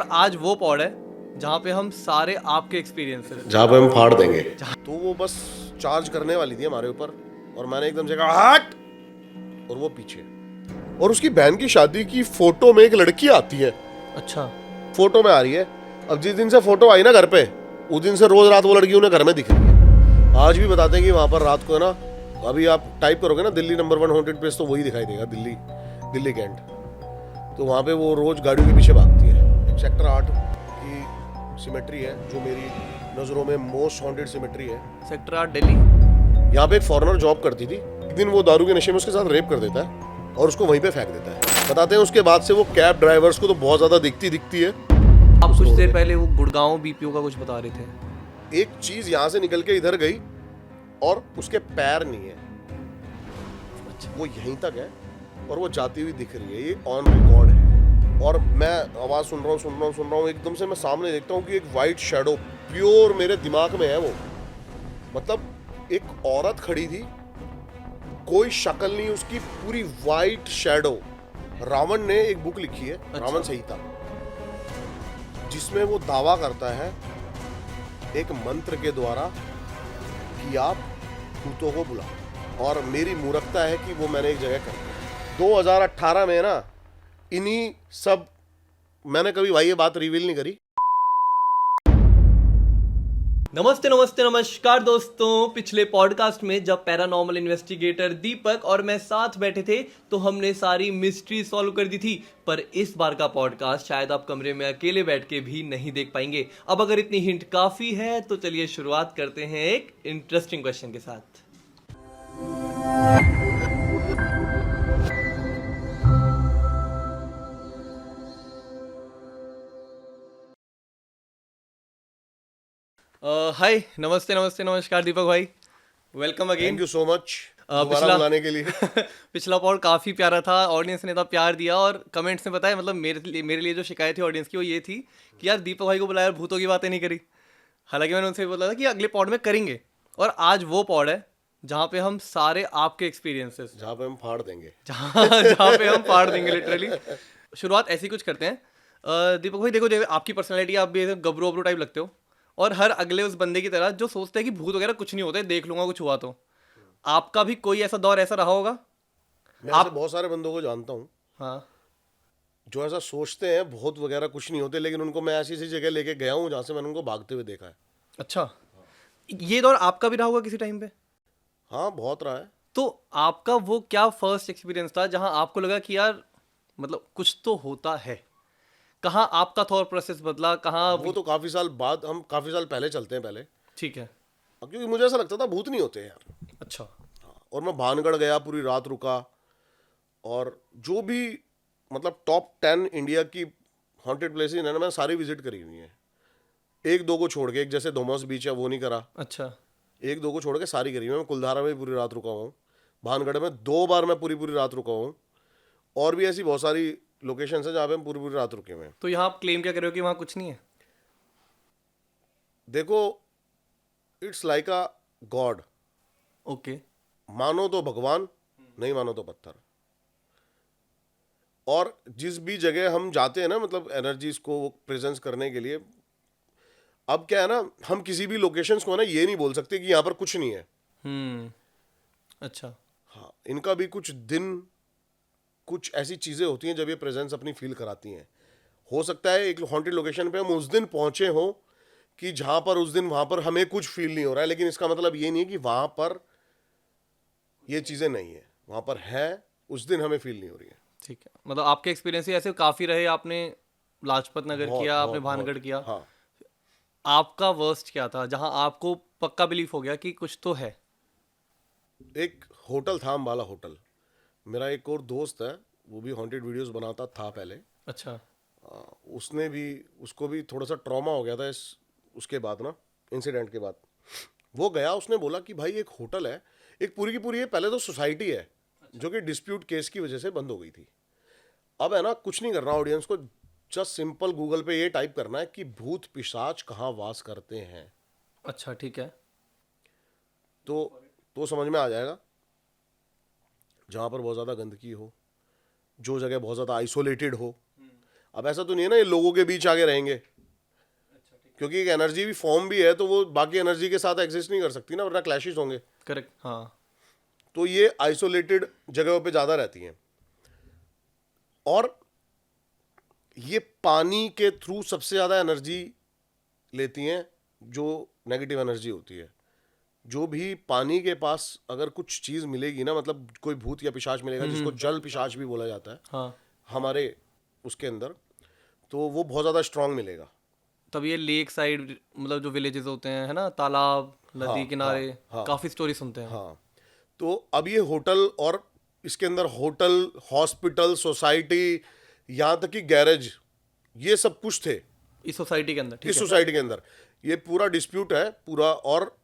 और आज वो पॉड है जहाँ पे हम सारे आपके एक्सपीरियंसेस जहाँ पे हम फाड़ देंगे। तो वो बस चार्ज करने वाली थी हमारे ऊपर और मैंने एकदम से कहा हट, और वो पीछे। और उसकी बहन की शादी की फोटो में एक लड़की आती है, अच्छा फोटो में आ रही है। अब जिस दिन से फोटो आई ना घर पे, उस दिन से रोज रात वो लड़की उन्हें घर में दिख रही है। आज भी बताते हैं कि वहां पर रात को है ना, अभी आप टाइप करोगे ना दिल्ली नंबर 1 हॉन्टेड प्लेस तो वही दिखाई देगा, दिल्ली कैंट। तो वहां पे वो रोज गाड़ियों के पीछे भागती है। एक सेक्टर 8 की सिमेट्री है जो मेरी नजरों में मोस्ट हॉन्टेड सिमेट्री है। सेक्टर 8 दिल्ली। यहाँ पे एक फॉरेनर जॉब करती थी। एक दिन वो दारू के नशे में उसके साथ रेप कर देता है और उसको वहीं पे फेंक देता है। बताते हैं उसके बाद से वो कैब ड्राइवर्स को तो बहुत ज्यादा दिखती है। आप कुछ देर पहले वो गुड़गांव बीपीओ का कुछ बता रहे थे। एक चीज यहाँ से निकल के इधर गई और उसके पैर नहीं है, वो यहीं तक है और वो जाती हुई दिख रही है। ये ऑन रिकॉर्ड है और मैं आवाज सुन रहा हूँ। एकदम से मैं सामने देखता हूँ कि एक वाइट शैडो प्योर मेरे दिमाग में है। वो मतलब एक औरत खड़ी थी, कोई शक्ल नहीं उसकी, पूरी वाइट शैडो। रावण ने एक बुक लिखी है, रावण संहिता, जिसमें वो दावा करता है एक मंत्र के द्वारा कि आप भूतों को बुलाओ। और मेरी मूर्खता है कि वो मैंने एक जगह कर 2018 में ना, इन्हीं सब मैंने कभी भाई ये बात रिवील नहीं करी। नमस्ते नमस्कार दोस्तों। पिछले पॉडकास्ट में जब पैरानॉर्मल इन्वेस्टिगेटर दीपक और मैं साथ बैठे थे तो हमने सारी मिस्ट्री सॉल्व कर दी थी, पर इस बार का पॉडकास्ट शायद आप कमरे में अकेले बैठ के भी नहीं देख पाएंगे। अब अगर इतनी हिंट काफी है तो चलिए शुरुआत करते हैं एक इंटरेस्टिंग क्वेश्चन के साथ। हाय नमस्ते नमस्कार दीपक भाई, welcome again. Thank you so much पिछला बुलाने के लिए। पिछला पॉड काफ़ी प्यारा था, ऑडियंस ने इतना प्यार दिया और कमेंट्स में बताया, मतलब मेरे लिए जो शिकायत थी ऑडियंस की वो ये थी कि यार दीपक भाई को बुलाया और भूतों की बातें नहीं करी। हालांकि मैंने उनसे बोला था कि अगले पॉड में करेंगे, और आज वो पॉड है जहाँ पे हम सारे आपके एक्सपीरियंसेस जहाँ पे हम फाड़ देंगे, जहाँ पे हम फाड़ देंगे लिटरली। शुरुआत ऐसी कुछ करते हैं। दीपक भाई देखो, आपकी पर्सनैलिटी, आप भी गबरू वबरू टाइप लगते हो, और हर अगले उस बंदे की तरह जो सोचते हैं कि भूत वगैरह कुछ नहीं होता है, देख लूंगा कुछ हुआ तो। आपका भी कोई ऐसा दौर ऐसा रहा होगा? मैं ऐसे बहुत सारे बंदों को जानता हूँ हाँ। जो ऐसा सोचते हैं भूत वगैरह कुछ नहीं होते, लेकिन उनको मैं ऐसी जगह लेके गया हूँ जहाँ से मैंने उनको भागते हुए देखा है। अच्छा, ये दौर आपका भी रहा होगा किसी टाइम पे? हाँ, बहुत रहा है। तो आपका वो क्या फर्स्ट एक्सपीरियंस था जहां आपको लगा कि यार मतलब कुछ तो होता है? कहाँ आपका थॉट प्रोसेस बदला, कहाँ? वो तो काफी साल बाद, हम काफी साल पहले चलते हैं पहले, ठीक है। क्योंकि मुझे ऐसा लगता था भूत नहीं होते यार। अच्छा। और मैं भानगढ़ गया, पूरी रात रुका, और जो भी मतलब टॉप 10 इंडिया की हॉन्टेड प्लेसेस है ना, मैं सारी विजिट करी हुई है। एक दो को छोड़ के, एक जैसे धोमस बीच है वो नहीं करा, अच्छा। एक दो को छोड़ के सारी करी हुई है। मैं कुलधारा में भी पूरी रात रुका हूँ, भानगढ़ में 2 बार मैं पूरी पूरी रात रुका हूँ, और भी ऐसी बहुत सारी लोकेशन है जहाँ पे हम पूरी पूरी रात रुके हुए हैं। तो यहाँ आप क्लेम क्या कर रहे हो कि वहाँ कुछ नहीं है? देखो, it's like a God. Okay. मानो तो भगवान, नहीं मानो तो पत्थर। और जिस भी जगह हम जाते हैं ना, मतलब एनर्जीज को प्रेजेंस करने के लिए, अब क्या है ना, हम किसी भी लोकेशंस को ना ये नहीं बोल सकते कि यहाँ पर कुछ नहीं है। अच्छा। हाँ, इनका भी कुछ दिन, कुछ ऐसी चीजें होती हैं जब ये प्रेजेंस अपनी फील कराती हैं। हो सकता है एक हॉन्टेड लोकेशन पे हम उस दिन पहुंचे हो कि जहां पर उस दिन वहां पर हमें कुछ फील नहीं हो रहा है, लेकिन इसका मतलब ये नहीं है कि वहां पर ये चीजें नहीं है, वहां पर है, उस दिन हमें फील नहीं हो रही है। ठीक है, मतलब आपके एक्सपीरियंस ही ऐसे काफ़ी रहे। आपने लाजपत नगर बहुत किया, आपने बहुत भानगढ़ बहुत। किया। हाँ, आपका वर्स्ट क्या था जहाँ आपको पक्का बिलीफ हो गया कि कुछ तो है? एक होटल था, अम्बाला होटल। मेरा एक और दोस्त है, वो भी हॉन्टेड वीडियोस बनाता था पहले। अच्छा। उसने भी, उसको भी थोड़ा सा ट्रॉमा हो गया था इस उसके बाद ना, इंसिडेंट के बाद। वो गया, उसने बोला कि भाई एक होटल है, एक पूरी की पूरी है, पहले तो सोसाइटी है जो कि डिस्प्यूट केस की वजह से बंद हो गई थी। अब है ना, कुछ नहीं करना ऑडियंस को, जस्ट सिंपल गूगल पे ये टाइप करना है कि भूत पिशाच कहाँ वास करते हैं, अच्छा ठीक है। तो समझ में आ जाएगा। जहाँ पर बहुत ज़्यादा गंदगी हो, जो जगह बहुत ज़्यादा आइसोलेटेड हो, अब ऐसा तो नहीं है ना ये लोगों के बीच आगे रहेंगे, क्योंकि एक एनर्जी भी फॉर्म भी है तो वो बाकी एनर्जी के साथ एग्जिस्ट नहीं कर सकती ना, वरना क्लैशेस होंगे। करेक्ट, हाँ। तो ये आइसोलेटेड जगहों पे ज़्यादा रहती हैं, और ये पानी के थ्रू सबसे ज़्यादा एनर्जी लेती हैं, जो नेगेटिव एनर्जी होती है। जो भी पानी के पास अगर कुछ चीज़ मिलेगी ना, मतलब कोई भूत या पिशाच मिलेगा, जिसको जल पिशाच भी बोला जाता है हाँ, हमारे उसके अंदर, तो वो बहुत ज़्यादा स्ट्रांग मिलेगा। तब ये लेक साइड, मतलब जो विलेजेस होते हैं, है ना, तालाब, नदी हाँ, किनारे, हाँ। काफी स्टोरी सुनते हैं। हाँ, तो अब ये होटल, और इसके अंदर होटल, हॉस्पिटल, सोसाइटी, यहाँ तक कि गैरेज, ये सब कुछ थे इस सोसाइटी के अंदर, ठीक इस है। सोसाइटी के अंदर। ये पूरा डिस्प्यूट है पूरा, और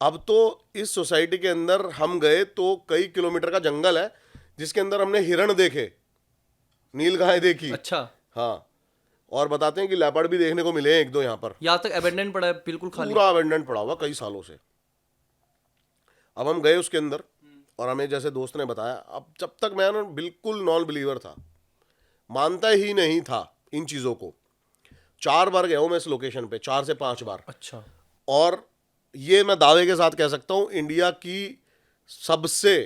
अब तो इस सोसाइटी के अंदर हम गए तो कई किलोमीटर का जंगल है, जिसके अंदर हमने हिरण देखे, नीलगाय देखी। अच्छा, हाँ, और बताते हैं कि लेपर्ड भी देखने को मिले हैं एक दो यहाँ पर। यहाँ तक अबेंडन पड़ा है, बिल्कुल खाली। पूरा अबेंडेंट पड़ा हुआ कई सालों से। अब हम गए उसके अंदर, और हमें जैसे दोस्त ने बताया, अब जब तक मैं ना बिल्कुल नॉन बिलीवर था, मानता ही नहीं था इन चीज़ों को। 4 बार गया हूँ मैं इस लोकेशन पे, 4 से 5 बार। अच्छा, और ये मैं दावे के साथ कह सकता हूँ, इंडिया की सबसे,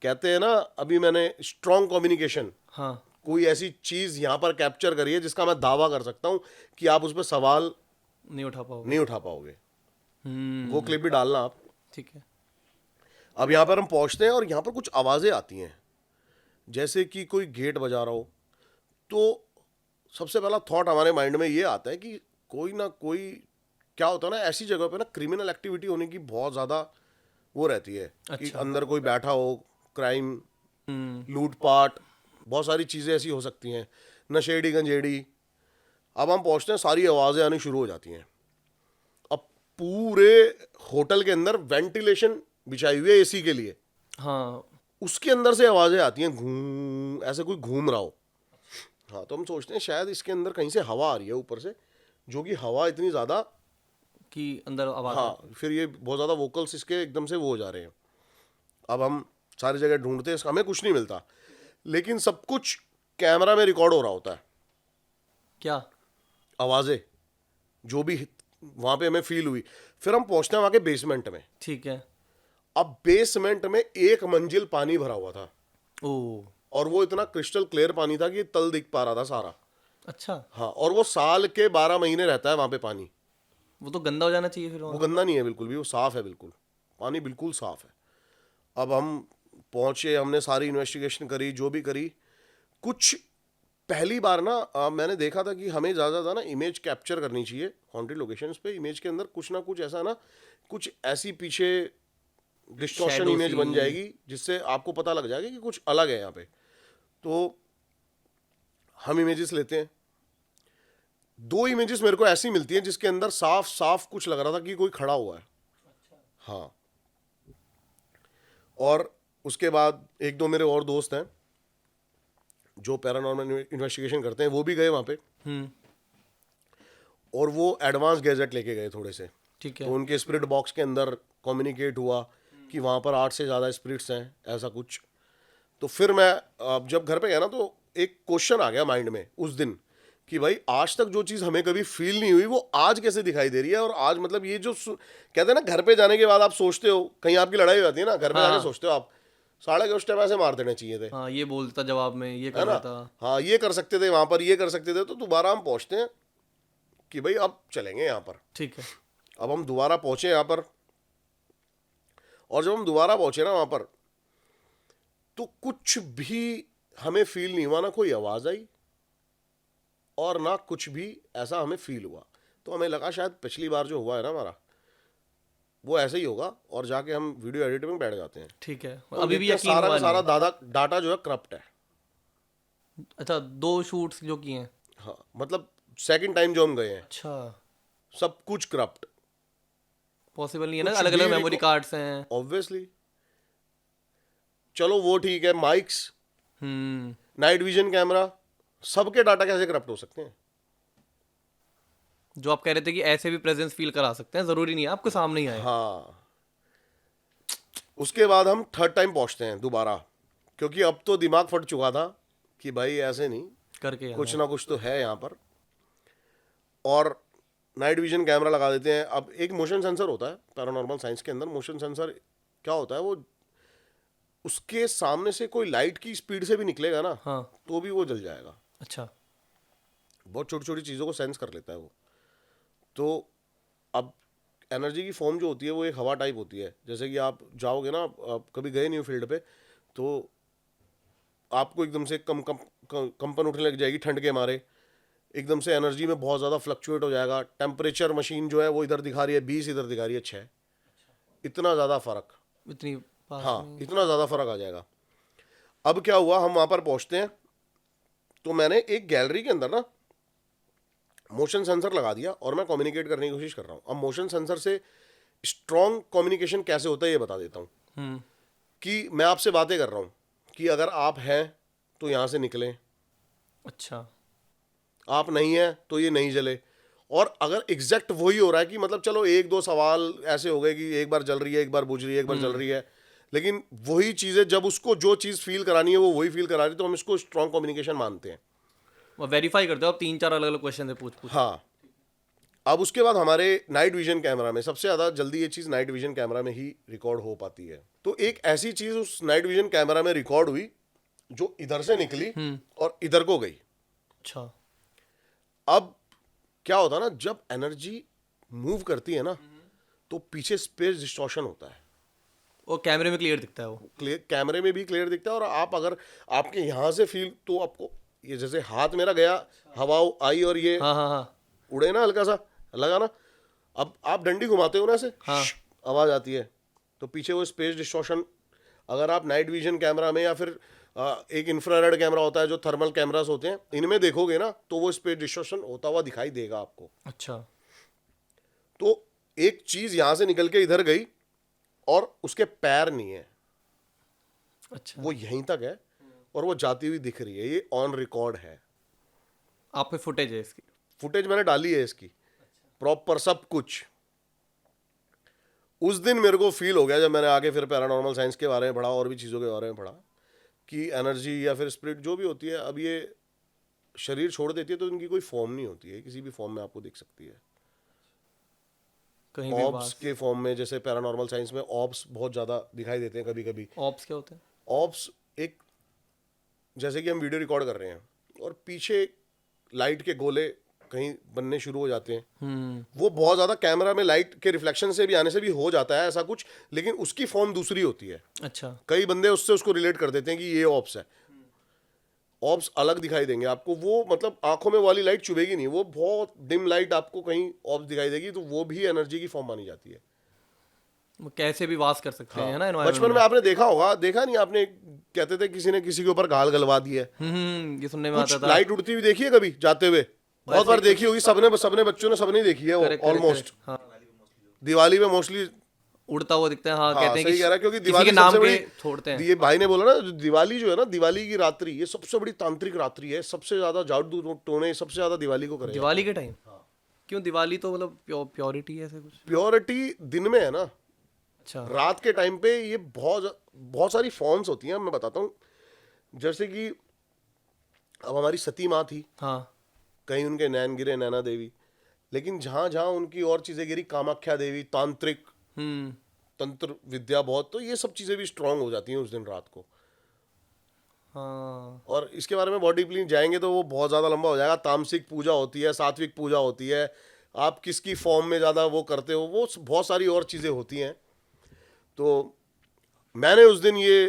कहते हैं ना, अभी मैंने स्ट्रॉन्ग कम्युनिकेशन, हाँ, कोई ऐसी चीज़ यहाँ पर कैप्चर करी है जिसका मैं दावा कर सकता हूँ कि आप उस पर सवाल नहीं उठा पाओगे। नहीं उठा पाओगे। हम्म, वो क्लिप भी डालना आप। ठीक है। अब यहाँ पर हम पहुँचते हैं और यहाँ पर कुछ आवाज़ें आती हैं, जैसे कि कोई गेट बजा रहा हो। तो सबसे पहला थॉट हमारे माइंड में ये आता है कि कोई ना कोई, क्या होता है ना, ऐसी जगह पे ना क्रिमिनल एक्टिविटी होने की बहुत ज़्यादा वो रहती है कि अच्छा। अंदर कोई बैठा हो, क्राइम, हम्म, लूटपाट, बहुत सारी चीज़ें ऐसी हो सकती हैं, नशेड़ी गंजेड़ी। अब हम पहुँचते हैं, सारी आवाज़ें आनी शुरू हो जाती हैं। अब पूरे होटल के अंदर वेंटिलेशन बिछाई हुई है एसी के लिए, हाँ, उसके अंदर से आवाज़ें आती हैं, घूम, ऐसे कोई घूम रहा हो। हाँ, तो हम सोचते हैं शायद इसके अंदर कहीं से हवा आ रही है ऊपर से, जो कि हवा इतनी ज़्यादा, कि अंदर आवाज हाँ, फिर ये बहुत ज़्यादा वोकल्स इसके एकदम से वो हो जा रहे हैं। अब हम सारी जगह ढूंढते हैं, हमें कुछ नहीं मिलता, लेकिन सब कुछ कैमरा में रिकॉर्ड हो रहा होता है, क्या? आवाज़ें जो भी वहाँ पे हमें फील हुई। फिर हम पहुँचते हैं वहाँ के बेसमेंट में। ठीक है। अब बेसमेंट में 1 मंजिल पानी भरा हुआ था, ओ, और वो इतना क्रिस्टल क्लियर पानी था कि तल दिख पा रहा था सारा। अच्छा, हाँ, और वो साल के 12 महीने रहता है वहाँ पे पानी। वो तो गंदा हो जाना चाहिए फिर वो वहाँ। गंदा नहीं है बिल्कुल भी, वो साफ़ है, बिल्कुल पानी बिल्कुल साफ़ है। अब हम पहुँचे, हमने सारी इन्वेस्टिगेशन करी, जो भी करी। कुछ पहली बार ना मैंने देखा था कि हमें ज़्यादा ना इमेज कैप्चर करनी चाहिए हॉन्टेड लोकेशंस पे। इमेज के अंदर कुछ ना कुछ ऐसा ना, कुछ ऐसी पीछे डिस्टॉर्शन Shadow इमेज सी। बन जाएगी जिससे आपको पता लग जाएगा कि कुछ अलग है यहाँ पे। तो हम इमेजेस लेते हैं, 2 इमेजेस मेरे को ऐसी मिलती हैं जिसके अंदर साफ साफ कुछ लग रहा था कि कोई खड़ा हुआ है। हाँ, और उसके बाद 1-2 मेरे और दोस्त हैं जो पैरानॉर्मल इन्वेस्टिगेशन करते हैं, वो भी गए वहाँ पे, हम्म, और वो एडवांस गैजेट लेके गए थोड़े से। ठीक तो है। उनके स्पिरिट बॉक्स के अंदर कम्युनिकेट हुआ कि वहाँ पर 8 से ज़्यादा स्पिरिट्स हैं, ऐसा कुछ। तो फिर मैं जब घर पे गया ना, तो एक क्वेश्चन आ गया माइंड में उस दिन कि भाई, आज तक जो चीज़ हमें कभी फील नहीं हुई वो आज कैसे दिखाई दे रही है। और आज मतलब ये जो कहते हैं ना, घर पे जाने के बाद आप सोचते हो, कहीं आपकी लड़ाई हो जाती है ना, घर पे हाँ। जाके सोचते हो आप, साले के उस टाइम ऐसे मार देने चाहिए थे, हाँ, ये बोलता जवाब में, ये है कर ना। रहा था। हाँ, ये कर सकते थे वहाँ पर, ये कर सकते थे। तो दोबारा हम पहुँचते हैं कि भाई अब चलेंगे यहाँ पर। ठीक है। अब हम दोबारा पहुँचे यहाँ पर, और जब हम दोबारा पहुँचे ना वहाँ पर, तो कुछ भी हमें फील नहीं हुआ, ना कोई आवाज़ आई और ना कुछ भी ऐसा हमें फील हुआ। तो हमें लगा शायद पिछली बार जो हुआ है ना हमारा, वो ऐसे ही होगा, और जाके हम वीडियो एडिट में बैठ जाते हैं। ठीक है, तो अभी भी देखते हैं यकीन सारा हुआ का सारा नहीं। डाटा जो है करप्ट है। अच्छा, 2 शूट्स जो किए हैं। हाँ, मतलब सेकंड टाइम जो हम गए हैं, अच्छा, सब कुछ करप्ट, पॉसिबल नहीं है ना, कुछ अलग भी अलग मेमोरी कार्ड्स हैं। ऑब्वियसली। चलो वो ठीक है, माइक्स, हम्म, नाइट विजन कैमरा, सबके डाटा कैसे करप्ट हो सकते हैं? जो आप कह रहे थे कि ऐसे भी प्रेजेंस फील करा सकते हैं, जरूरी नहीं है आपके सामने ही आए। हाँ, उसके बाद हम थर्ड टाइम पहुंचते हैं दोबारा, क्योंकि अब तो दिमाग फट चुका था कि भाई ऐसे नहीं, करके आना कुछ ना कुछ तो है यहाँ पर। और नाइट विजन कैमरा लगा देते हैं। अब एक मोशन सेंसर होता है पैरानॉर्मल साइंस के अंदर। मोशन सेंसर क्या होता है, वो उसके सामने से कोई लाइट की स्पीड से भी निकलेगा ना, हाँ। तो भी वो जल जाएगा। अच्छा। बहुत छोटी छोटी चीज़ों को सेंस कर लेता है वो। तो अब एनर्जी की फॉर्म जो होती है वो एक हवा टाइप होती है। जैसे कि आप जाओगे ना, आप कभी गए नहीं हो फील्ड पे, तो आपको एकदम से कंपन उठने लग जाएगी ठंड के मारे। एकदम से एनर्जी में बहुत ज़्यादा फ्लक्चुएट हो जाएगा। टेम्परेचर मशीन जो है वो इधर दिखा रही है 20, इधर दिखा रही है 6। इतना ज़्यादा फर्क, इतनी पास हाँ में? इतना ज़्यादा फर्क आ जाएगा। अब क्या हुआ, हम वहाँ पर पहुँचते हैं, तो मैंने एक गैलरी के अंदर ना मोशन सेंसर लगा दिया और मैं कम्युनिकेट करने की कोशिश कर रहा हूँ। अब मोशन सेंसर से स्ट्रॉन्ग कम्युनिकेशन कैसे होता है ये बता देता हूँ। कि मैं आपसे बातें कर रहा हूँ कि अगर आप हैं तो यहाँ से निकलें, अच्छा। आप नहीं हैं तो ये नहीं जले। और अगर एग्जैक्ट वही हो रहा है कि मतलब चलो एक दो सवाल ऐसे हो गए कि एक बार जल रही है, एक बार बुझ रही है, एक बार जल रही है, लेकिन वही चीज़ें जब उसको जो चीज़ फील करानी है वो वही फील करा रही है, तो हम इसको स्ट्रॉन्ग कम्युनिकेशन मानते हैं। वो वेरीफाई करते हो आप 3-4 अलग अलग क्वेश्चन से पूछ हाँ। अब उसके बाद हमारे नाइट विजन कैमरा में सबसे ज़्यादा जल्दी ये चीज़ नाइट विजन कैमरा में ही रिकॉर्ड हो पाती है। तो एक ऐसी चीज़ उस नाइट विजन कैमरा में रिकॉर्ड हुई जो इधर से निकली और इधर को गई। अच्छा। अब क्या होता है ना, जब एनर्जी मूव करती है ना, तो पीछे स्पेस डिस्टॉर्शन होता है। वो कैमरे में क्लियर दिखता है वो? कैमरे में भी क्लियर दिखता है। और आप अगर आपके यहाँ से फील, तो आपको ये जैसे हाथ मेरा गया, हवा आई और ये हाँ हाँ हाँ। उड़े ना, हल्का सा लगा ना। अब आप डंडी घुमाते हो ना ऐसे, हाँ। आवाज आती है, तो पीछे वो स्पेस डिस्टॉर्शन। अगर आप नाइट विजन कैमरा में या फिर एक इंफ्रारेड कैमरा होता है जो थर्मल कैमरास होते हैं, इनमें देखोगे ना तो वो स्पेस डिस्टॉर्शन होता हुआ दिखाई देगा आपको। अच्छा। तो एक चीज यहां से निकल के इधर गई और उसके पैर नहीं है, अच्छा। वो यहीं तक है और वो जाती हुई दिख रही है। ये ऑन रिकॉर्ड है, आप पे फुटेज है इसकी? फुटेज मैंने डाली है इसकी प्रॉपर सब कुछ। उस दिन मेरे को फील हो गया जब मैंने आगे फिर पैरानॉर्मल साइंस के बारे में पढ़ा और भी चीज़ों के बारे में पढ़ा कि एनर्जी या फिर स्पिरिट जो भी होती है, अब ये शरीर छोड़ देती है तो इनकी कोई फॉर्म नहीं होती है, किसी भी फॉर्म में आपको दिख सकती है। कहीं भी ऑब्स के फॉर्म में, जैसे पैरानॉर्मल साइंस में ऑब्स बहुत ज़्यादा दिखाई देते हैं कभी कभी। ऑब्स क्या होते हैं? ऑब्स एक, जैसे कि हम वीडियो रिकॉर्ड कर रहे हैं और पीछे लाइट के गोले कहीं बनने शुरू हो जाते हैं। वो बहुत ज़्यादा कैमरा में लाइट के रिफ्लेक्शन से भी आने से भी हो जाता है ऐसा कुछ, लेकिन उसकी फॉर्म दूसरी होती है। अच्छा। कई बंदे उससे उसको रिलेट कर देते हैं कि ये ऑब्स है। ऑब्स अलग दिखाई देंगे आपको, वो मतलब आंखों में वाली लाइट चुभेगी नहीं, वो बहुत डिम लाइट आपको कहीं ऑब्स दिखाई देगी, तो वो भी एनर्जी की फॉर्म मानी जाती है। वो कैसे भी वास कर सकते हैं, है ना, बचपन एनवायरनमेंट में आपने देखा होगा, देखा नहीं आपने, कहते थे किसी ने किसी के ऊपर गाल गलवा दी है। ये सुनने में आता कुछ था। लाइट उड़ती हुई देखी है कभी जाते हुए? बहुत बार देखी होगी, सबने बच्चों ने सबने देखी है Correct, correct, ऑलमोस्ट। correct। हाँ। दिवाली में मोस्टली उड़ता हुआ दिखता है। हाँ, कहते हैं सही कि कह रहा है, क्योंकि किसी दिवाली के नाम सबसे पे बड़ी, छोड़ते हैं। ये भाई ने बोला ना, दिवाली जो है ना, दिवाली की रात्रि ये सबसे बड़ी तांत्रिक रात्रि है। सबसे ज्यादा जादू टोने सबसे ज्यादा दिवाली को करें। दिवाली के टाइम? क्यों? दिवाली तो मतलब प्योरिटी है, ऐसे कुछ? प्योरिटी दिन में है ना, अच्छा। रात के टाइम पे ये बहुत सारी फॉर्म्स होती हैं। मैं बताता हूँ, जैसे कि अब हमारी सती माँ थी, हाँ। कहीं उनके नैन गिरे नैना देवी, लेकिन जहां जहां उनकी और चीजें गिरी, कामाख्या देवी, तांत्रिक तंत्र विद्या बहुत, तो ये सब चीजें भी स्ट्रांग हो जाती हैं उस दिन रात को। हाँ। और इसके बारे में बहुत डीपली जाएंगे तो वो बहुत ज़्यादा लंबा हो जाएगा। तामसिक पूजा होती है, सात्विक पूजा होती है, आप किसकी फॉर्म में ज़्यादा वो करते हो, वो बहुत सारी और चीज़ें होती हैं। तो मैंने उस दिन ये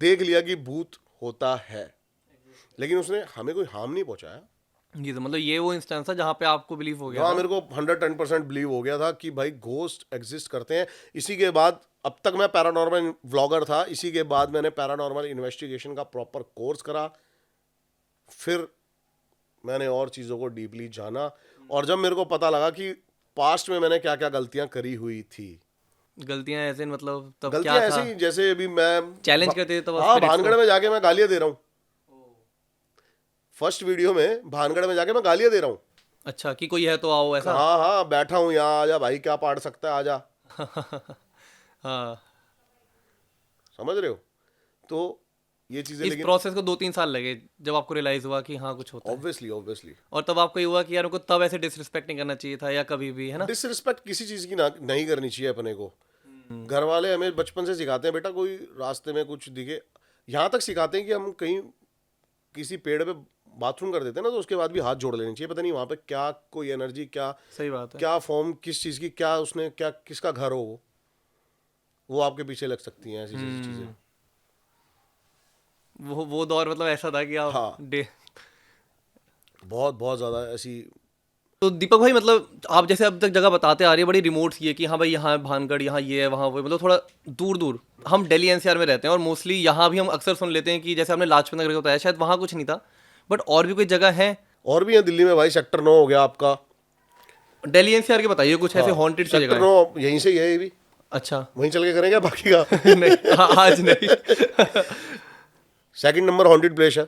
देख लिया कि भूत होता है, लेकिन उसने हमें कोई हार्म नहीं पहुंचाया। ये तो मतलब ये वो इंस्टेंस था जहाँ पे आपको बिलीव हो गया हाँ, था? मेरे को 110% बिलीव हो गया था कि भाई घोस्ट एग्जिस्ट करते हैं। इसी के बाद, अब तक मैं पैरानॉर्मल व्लॉगर था, इसी के बाद मैंने पैरानॉर्मल इन्वेस्टिगेशन का प्रॉपर कोर्स करा, फिर मैंने और चीज़ों को डीपली जाना, और जब मेरे को पता लगा कि पास्ट में मैंने क्या क्या गलतियां करी हुई थी। गलतियां ऐसे मतलब तब गलतियां क्या था? ऐसी, जैसे अभी मैं चैलेंज करते थे तब हाँ, spirits को? भानगढ़ में जाके मैं गालियां दे रहा हूँ। फर्स्ट वीडियो में भानगढ़ में जाके मैं गालियां दे रहा हूँ। अच्छा, कि कोई है तो आओ, ऐसा? हाँ हाँ, बैठा हूँ यहाँ, आजा भाई, क्या पाड़ सकता है, आजा। हाँ। समझ रहे हो? तो ये चीजें, इस लेकिन प्रोसेस को 2-3 साल लगे जब आपको रियलाइज हुआ कि हाँ कुछ होता है, ऑब्वियसली ऑब्वियसली और तब आपको ये हुआ कि यार उनको तब ऐसे डिसरिस्पेक्ट नहीं करना चाहिए था या कभी भी, है ना? डिसरिस्पेक्ट किसी चीज की नहीं करनी चाहिए अपने को। घर वाले हमें बचपन से सिखाते हैं, बेटा कोई रास्ते में कुछ दिखे, यहाँ तक सिखाते हैं कि हम कहीं किसी पेड़ पे बाथरूम कर देते हैं ना, तो उसके बाद भी हाथ जोड़ लेने चाहिए। पता नहीं वहाँ पे क्या कोई एनर्जी, क्या सही बात है। क्या फॉर्म, किस चीज़ की, क्या उसने, क्या किसका घर हो, वो आपके पीछे लग सकती हैं, ऐसी ऐसी चीज़ें। वो दौर मतलब ऐसा था कि आप हाँ। डे बहुत बहुत ज़्यादा ऐसी। तो दीपक भाई, मतलब आप जैसे अब तक जगह बताते आ रही है बड़ी रिमोट सी है कि हाँ भाई यहाँ है भानगढ़, यहाँ ये है, वहाँ वो है, मतलब थोड़ा दूर दूर। हम दिल्ली एनसीआर में रहते हैं और मोस्टली यहाँ भी हम अक्सर सुन लेते हैं कि जैसे हमने लाजपत नगर का बताया, शायद वहाँ कुछ नहीं था, बट और भी कोई जगह है और भी है दिल्ली में भाई, सेक्टर 9 हो गया आपका। दिल्ली एनसीआर के, बताइए कुछ ऐसे हाँ, हॉन्टेड सी सेक्टर जगह है। 9 यहीं से ही है ये भी, अच्छा। वहीं चल के करेंगे बाकी का। नहीं, आज नहीं। सेकंड नंबर हॉन्टेड प्लेस है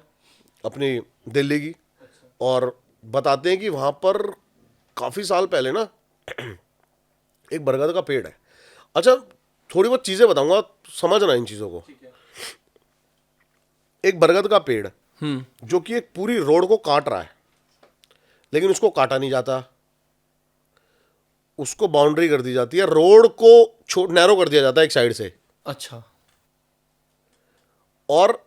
अपनी दिल्ली की। और बताते हैं कि वहाँ पर काफ़ी साल पहले ना एक बरगद का पेड़ है। अच्छा, थोड़ी बहुत चीज़ें बताऊंगा, समझना इन चीज़ों को। एक बरगद का पेड़ जो कि एक पूरी रोड को काट रहा है, लेकिन उसको काटा नहीं जाता, उसको बाउंड्री कर दी जाती है, रोड को नैरो कर दिया जाता है एक साइड से। अच्छा। और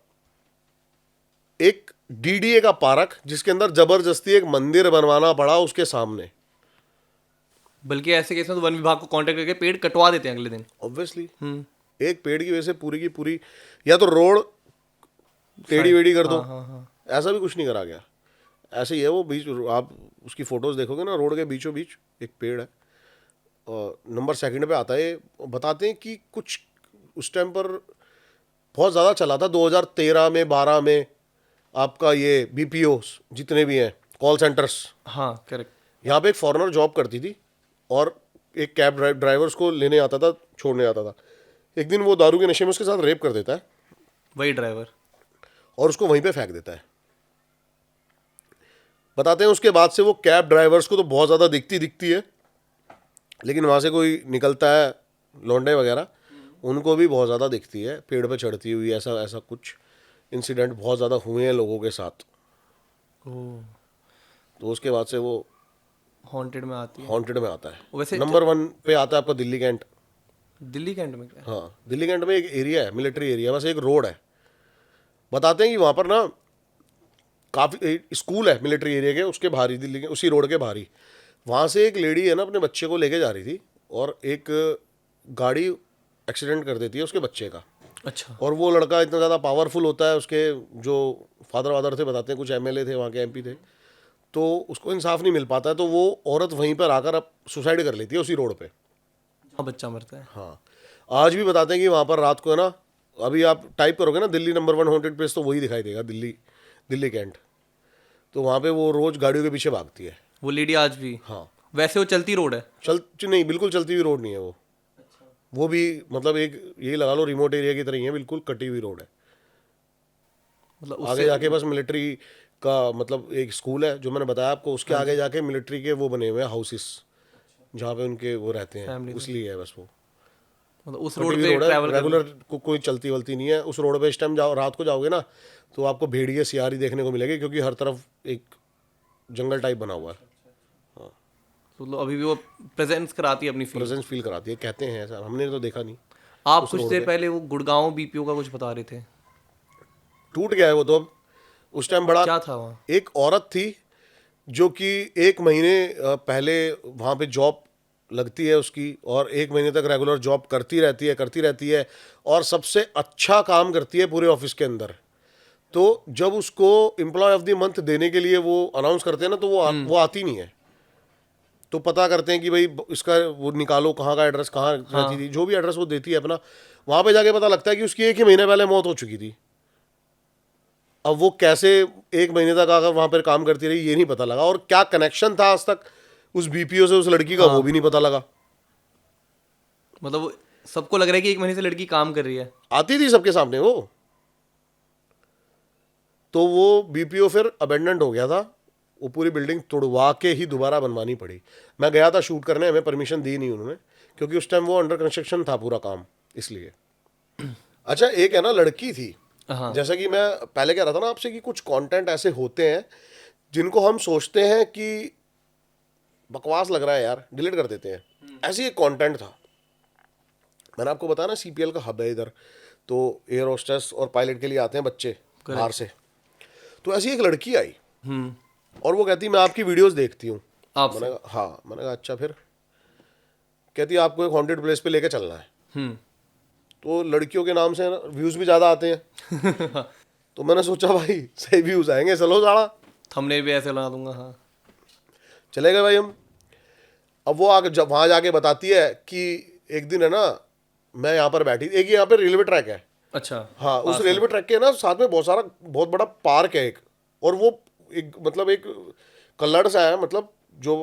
एक डीडीए का पार्क, जिसके अंदर जबरदस्ती एक मंदिर बनवाना पड़ा उसके सामने। बल्कि ऐसे केस में तो वन विभाग को कांटेक्ट करके पेड़ कटवा देते हैं अगले दिन। ऑब्वियसली एक पेड़ की वजह से पूरी की पूरी, या तो रोड टेढ़ी वेढ़ी कर दो, ऐसा भी कुछ नहीं करा गया। ऐसे ही है वो बीच, आप उसकी फोटोज देखोगे ना, रोड के बीचों बीच एक पेड़ है। नंबर सेकंड पे आता है। बताते हैं कि कुछ उस टाइम पर बहुत ज़्यादा चला था, 2013 में 12 में आपका ये बीपीओ जितने भी हैं, कॉल सेंटर्स। हाँ करेक्ट। यहाँ पे एक फॉरेनर जॉब करती थी और एक कैब ड्राइवर्स को लेने आता था, छोड़ने आता था। एक दिन वो दारू के नशे में उसके साथ रेप कर देता है वही ड्राइवर। और उसको वहीं पे फेंक देता है। बताते हैं उसके बाद से वो कैब ड्राइवर्स को तो बहुत ज़्यादा दिखती है, लेकिन वहाँ से कोई निकलता है लौंडे वगैरह, उनको भी बहुत ज़्यादा दिखती है पेड़ पे चढ़ती हुई। ऐसा ऐसा कुछ इंसिडेंट बहुत ज़्यादा हुए हैं लोगों के साथ। तो उसके बाद से वो हॉन्टेड में आती है। हॉन्टेड में आता है। वैसे नंबर 1 पे आता है आपका दिल्ली कैंट। दिल्ली कैंट में क्या है? हाँ, दिल्ली कैंट में एक एरिया है, मिलिट्री एरिया, बस एक रोड है। बताते हैं कि वहाँ पर ना काफ़ी स्कूल है मिलिट्री एरिया के, उसके बाहर ही, दिल्ली के उसी रोड के बाहर ही। वहाँ से एक लेडी है ना, अपने बच्चे को लेके जा रही थी और एक गाड़ी एक्सीडेंट कर देती है उसके बच्चे का। अच्छा। और वो लड़का इतना ज़्यादा पावरफुल होता है, उसके जो फादर वादर थे, बताते हैं कुछ एमएलए थे वहाँ के, एमपी थे, तो उसको इंसाफ नहीं मिल पाता है, तो वो औरत वहीं पर आकर अब सुसाइड कर लेती है उसी रोड पे। हाँ, बच्चा मरता है। हाँ, आज भी बताते हैं कि वहाँ पर रात को है ना, अभी आप टाइप करोगे ना दिल्ली नंबर 1 हॉन्टेड प्लेस, तो वही दिखाई देगा, दिल्ली कैंट। तो वहाँ पे वो रोज गाड़ियों के पीछे भागती है वो लेडी आज भी? हाँ। वैसे वो चलती रोड है? नहीं, बिल्कुल चलती हुई रोड नहीं है वो। वो भी मतलब एक यही लगा लो रिमोट एरिया की तरह ही है, बिल्कुल कटी हुई रोड है। मतलब आगे जाके बस मिलिट्री का मतलब एक स्कूल है जो मैंने बताया आपको, उसके आगे जाके मिलिट्री के वो बने हुए हैं हाउसेस, जहाँ पे उनके वो रहते हैं, Family इसलिए है बस वो। मतलब उस कटी रोड हुई पे रोड है, ट्रैवल रेगुलर कोई चलती वलती नहीं है उस रोड पे। इस टाइम जाओ, रात को जाओगे ना, तो आपको भेड़िए सियारी देखने को मिलेगी, क्योंकि हर तरफ एक जंगल टाइप बना हुआ है। तो अभी भी वो प्रेजेंस कराती है अपनी फील। प्रेजेंस फील कराती है, कहते हैं ऐसा, हमने तो देखा नहीं। आप उस कुछ रोड देर पे। पहले वो गुड़गांव बीपीओ का कुछ बता रहे थे, टूट गया है वो तो अब। उस टाइम बड़ा क्या था वहाँ? एक औरत थी जो कि 1 महीने पहले वहाँ पे जॉब लगती है उसकी, और 1 महीने तक रेगुलर जॉब करती रहती है और सबसे अच्छा काम करती है पूरे ऑफिस के अंदर। तो जब उसको एम्प्लॉय ऑफ द मंथ देने के लिए वो अनाउंस करते हैं ना, तो वो आती नहीं है। तो पता करते हैं कि भाई इसका वो निकालो, कहाँ का एड्रेस, कहाँ रहती थी, जो भी एड्रेस वो देती है अपना, वहाँ पे जाके पता लगता है कि उसकी 1 ही महीने पहले मौत हो चुकी थी। अब वो कैसे 1 महीने तक आकर वहाँ पर काम करती रही, ये नहीं पता लगा। और क्या कनेक्शन था आज तक उस बीपीओ से उस लड़की का, वो भी नहीं पता लगा। मतलब वो सबको लग रहा है कि 1 महीने से लड़की काम कर रही है। आती थी सबके सामने वो। तो वो बीपीओ फिर अबेंडेंट हो गया था, वो पूरी बिल्डिंग तुड़वा के ही दोबारा बनवानी पड़ी। मैं गया था शूट करने, हमें परमिशन दी नहीं उन्होंने, क्योंकि उस टाइम वो अंडर कंस्ट्रक्शन था पूरा काम, इसलिए। अच्छा, एक है ना लड़की थी हाँ। जैसा कि मैं पहले कह रहा था ना आपसे कि कुछ कंटेंट ऐसे होते हैं जिनको हम सोचते हैं कि बकवास लग रहा है यार, डिलीट कर देते हैं। ऐसे ही एक कंटेंट था, मैंने आपको बताया ना सीपीएल का हब है इधर, तो एयर होस्टेस और पायलट के लिए आते हैं बच्चे बाहर से। तो ऐसी एक लड़की आई और वो कहती मैं आपकी वीडियोस देखती हूँ। आपसे? मैंने कहा हाँ, मैंने कहा अच्छा फिर। कहती आपको एक हॉन्टेड प्लेस पे लेके चलना है। तो लड़कियों के नाम से व्यूज भी ज़्यादा आते हैं। तो मैंने सोचा भाई सही व्यूज आएंगे, चलो साड़ा थंबनेल भी ऐसे लगा दूंगा। हाँ। चले गए भाई हम। अब वो आगे जब वहाँ जाके बताती है कि एक दिन है ना, मैं यहाँ पर बैठी, एक यहाँ पे रेलवे ट्रैक है। अच्छा। हाँ, उस पास में। रेलवे ट्रैक के ना साथ में बहुत बड़ा पार्क है एक, और वो एक मतलब एक कल्लड़ सा है, मतलब जो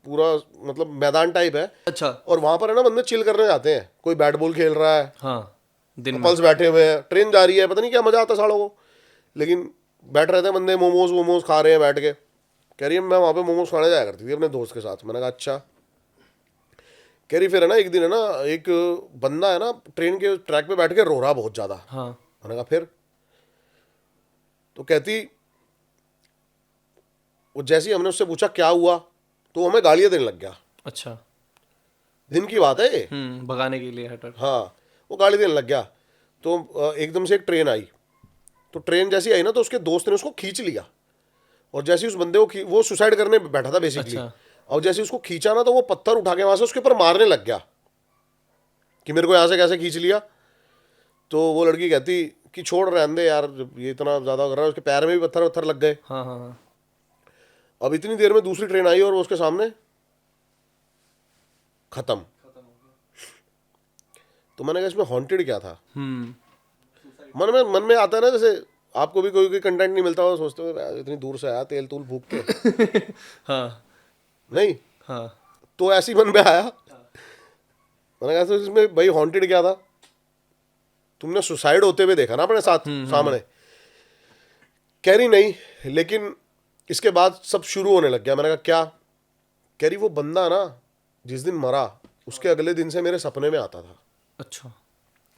पूरा मतलब मैदान टाइप है। अच्छा। और वहां पर है ना बंदे चिल करने जाते हैं, कोई बैट बॉल खेल रहा है, हाँ, दिन में। कपल्स बैठे हुए हैं, ट्रेन जा रही है, पता नहीं क्या मजा आता है सालों को, लेकिन बैठ रहे थे बंदे, मोमोज वोमोज खा रहे हैं बैठ के। कह रही है मैं वहां पे मोमोज खाने जाया करती थी अपने दोस्त के साथ। मैंने कहा अच्छा। कह रही फिर है ना एक दिन है ना एक बंदा है ना ट्रेन के ट्रैक पे बैठ के रो रहा बहुत ज्यादा। हाँ। मैंने कहा फिर? तो कहती वो जैसे ही हमने उससे पूछा क्या हुआ, तो वो हमें गालियां देने लग गया। अच्छा। दिन की बात है ये। भगाने के लिए हटर। हाँ, वो गाली देने लग गया। तो एकदम से एक ट्रेन आई, तो ट्रेन जैसी आई ना तो उसके दोस्त ने उसको खींच लिया, और जैसे ही उस बंदे को वो सुसाइड करने बैठा था बेसिकली। अच्छा। और जैसे ही उसको खींचा ना तो वो पत्थर उठा के वहां से उसके ऊपर मारने लग गया कि मेरे को यहाँ से कैसे खींच लिया। तो वो लड़की कहती कि छोड़ रहने दे यार, ये इतना ज्यादा कर रहा है। उसके पैर में भी पत्थर वत्थर लग गए। हाँ हाँ हाँ। अब इतनी देर में दूसरी ट्रेन आई और वो उसके सामने खत्म। तो मैंने कहा इसमें हॉन्टेड क्या था? मन में आता है ना, जैसे आपको भी कोई कंटेंट नहीं मिलता हो, सोचते हो यार इतनी दूर से आया तेल तूल फूक के। हाँ। नहीं, हाँ, तो ऐसे ही मन में आया। मैंने कहा तो इसमें भाई हॉन्टेड क्या था? तुमने सुसाइड होते हुए देखा ना अपने साथ सामने। कह रही नहीं, लेकिन इसके बाद सब शुरू होने लग गया। मैंने कहा क्या? कह रही वो बंदा ना जिस दिन मरा उसके अगले दिन से मेरे सपने में आता था। अच्छा।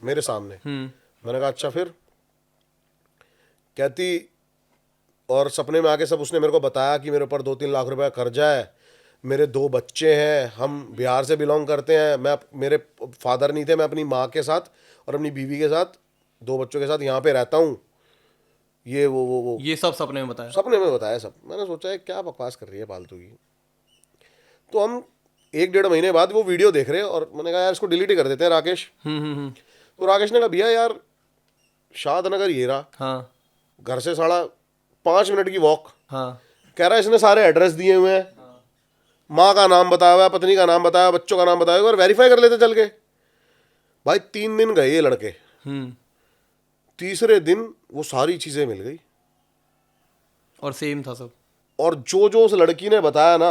मेरे सामने। मैंने कहा अच्छा फिर? कहती और सपने में आके सब उसने मेरे को बताया कि मेरे ऊपर 2-3 लाख रुपए का कर्जा है, मेरे 2 बच्चे हैं, हम बिहार से बिलोंग करते हैं, मैं मेरे फादर नहीं थे, मैं अपनी माँ के साथ और अपनी बीवी के साथ 2 बच्चों के साथ यहाँ पे रहता हूँ। ये वो ये सब सपने में बताया? सपने में बताया सब। मैंने सोचा है क्या बकवास कर रही है फालतू की। तो हम 1-1.5 महीने बाद वो वीडियो देख रहे हैं और मैंने कहा यार इसको डिलीट ही कर देते हैं राकेश। तो राकेश ने कहा भैया यार शाद नगर ये रहा, हाँ। घर से 5.5 मिनट की वॉक। हाँ। कह रहा है इसने सारे एड्रेस दिए हुए हैं, माँ का नाम बताया हुआ है, पत्नी का नाम बताया हुआ है, बच्चों का नाम बताया हुआ है, और वेरीफाई कर लेते चल के। भाई 3 दिन गए ये लड़के, तीसरे दिन वो सारी चीजें मिल गई और सेम था सब। और जो जो उस लड़की ने बताया ना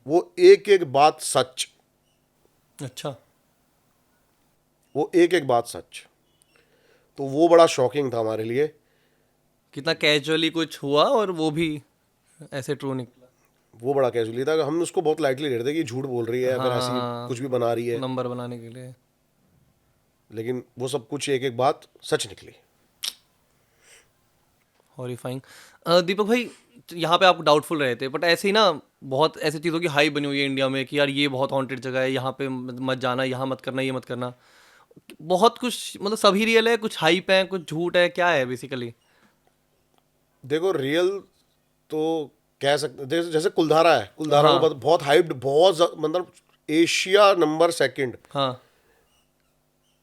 वो एक एक बात सच। अच्छा। वो एक एक बात सच। तो वो बड़ा शॉकिंग था हमारे लिए। कितना कैजुअली कुछ हुआ और वो भी ऐसे ट्रू निकला। वो बड़ा कैजुअली था, हम उसको बहुत लाइटली ले रहे थे कि झूठ बोल रही है या फिर ऐसी हाँ। कुछ भी बना रही है, नंबर बनाने के लिए। लेकिन वो सब कुछ एक एक बात सच निकली। हॉरिफाइंग। दीपक भाई, यहाँ पे आप डाउटफुल रहे थे, बट ऐसे ही ना बहुत ऐसी चीज़ों की हाइप बनी हुई है इंडिया में कि यार ये बहुत हॉन्टेड जगह है, यहाँ पे मत जाना, यहाँ मत करना, ये मत करना। बहुत कुछ मतलब सभी रियल है, कुछ हाइप है, कुछ झूठ है, क्या है बेसिकली? देखो रियल तो कह सकते, जैसे कुलधारा है, कुलधारा हाँ। को बहुत हाइप्ड, मतलब एशिया नंबर 2 हाँ।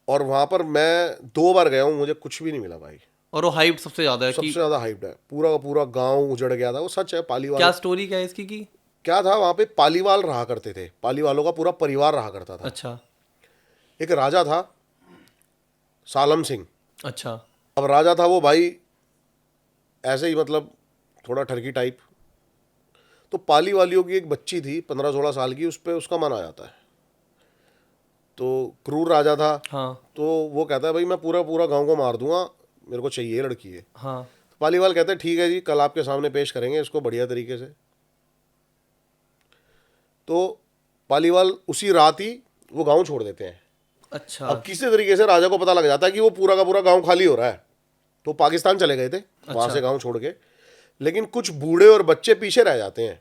और वहां पर मैं 2 बार गया हूँ, मुझे कुछ भी नहीं मिला भाई। और वो हाइप सबसे ज़्यादा है सबसे कि ज्यादा हाइप्ड है, पूरा का पूरा गांव उजड़ गया था। वो सच है। पालीवाल क्या स्टोरी क्या है इसकी की? क्या था, वहां पे पालीवाल रहा करते थे, पालीवालों का पूरा परिवार रहा करता था। अच्छा। एक राजा था सालम सिंह। अच्छा। अब राजा था वो भाई ऐसे ही मतलब थोड़ा ठरकी टाइप। तो पाली वालियों की एक बच्ची थी 15-16 साल की, उस पर उसका मन आ जाता है। तो क्रूर राजा था। हाँ। तो वो कहता है भाई मैं पूरा पूरा गांव को मार दूंगा, मेरे को चाहिए लड़की है। हाँ। तो पालीवाल कहते हैं ठीक है जी, कल आपके सामने पेश करेंगे इसको बढ़िया तरीके से। तो पालीवाल उसी रात ही वो गांव छोड़ देते हैं। अच्छा। अब किसी तरीके से राजा को पता लग जाता है कि वो पूरा का पूरा गांव खाली हो रहा है। तो पाकिस्तान चले गए थे वहां से गांव छोड़ के, लेकिन कुछ बूढ़े और बच्चे पीछे रह जाते हैं,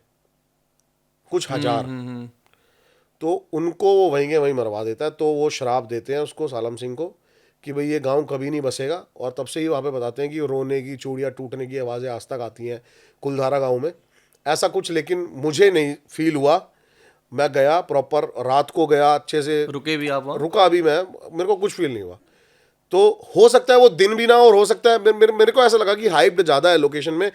कुछ हजार। तो उनको वो वहीं के वहीं मरवा देता है। तो वो शराब देते हैं उसको, सालम सिंह को, कि भाई ये गांव कभी नहीं बसेगा। और तब से ही वहाँ पे बताते हैं कि रोने की, चूड़ियाँ टूटने की आवाज़ें आज तक आती हैं कुलधारा गांव में, ऐसा कुछ। लेकिन मुझे नहीं फील हुआ। मैं गया प्रॉपर, रात को गया, अच्छे से रुके भी आप वहाँ? रुका भी मैं, मेरे को कुछ फील नहीं हुआ। तो हो सकता है वो दिन भी ना हो, और हो सकता है मेरे को ऐसा लगा कि हाइप ज़्यादा है लोकेशन में,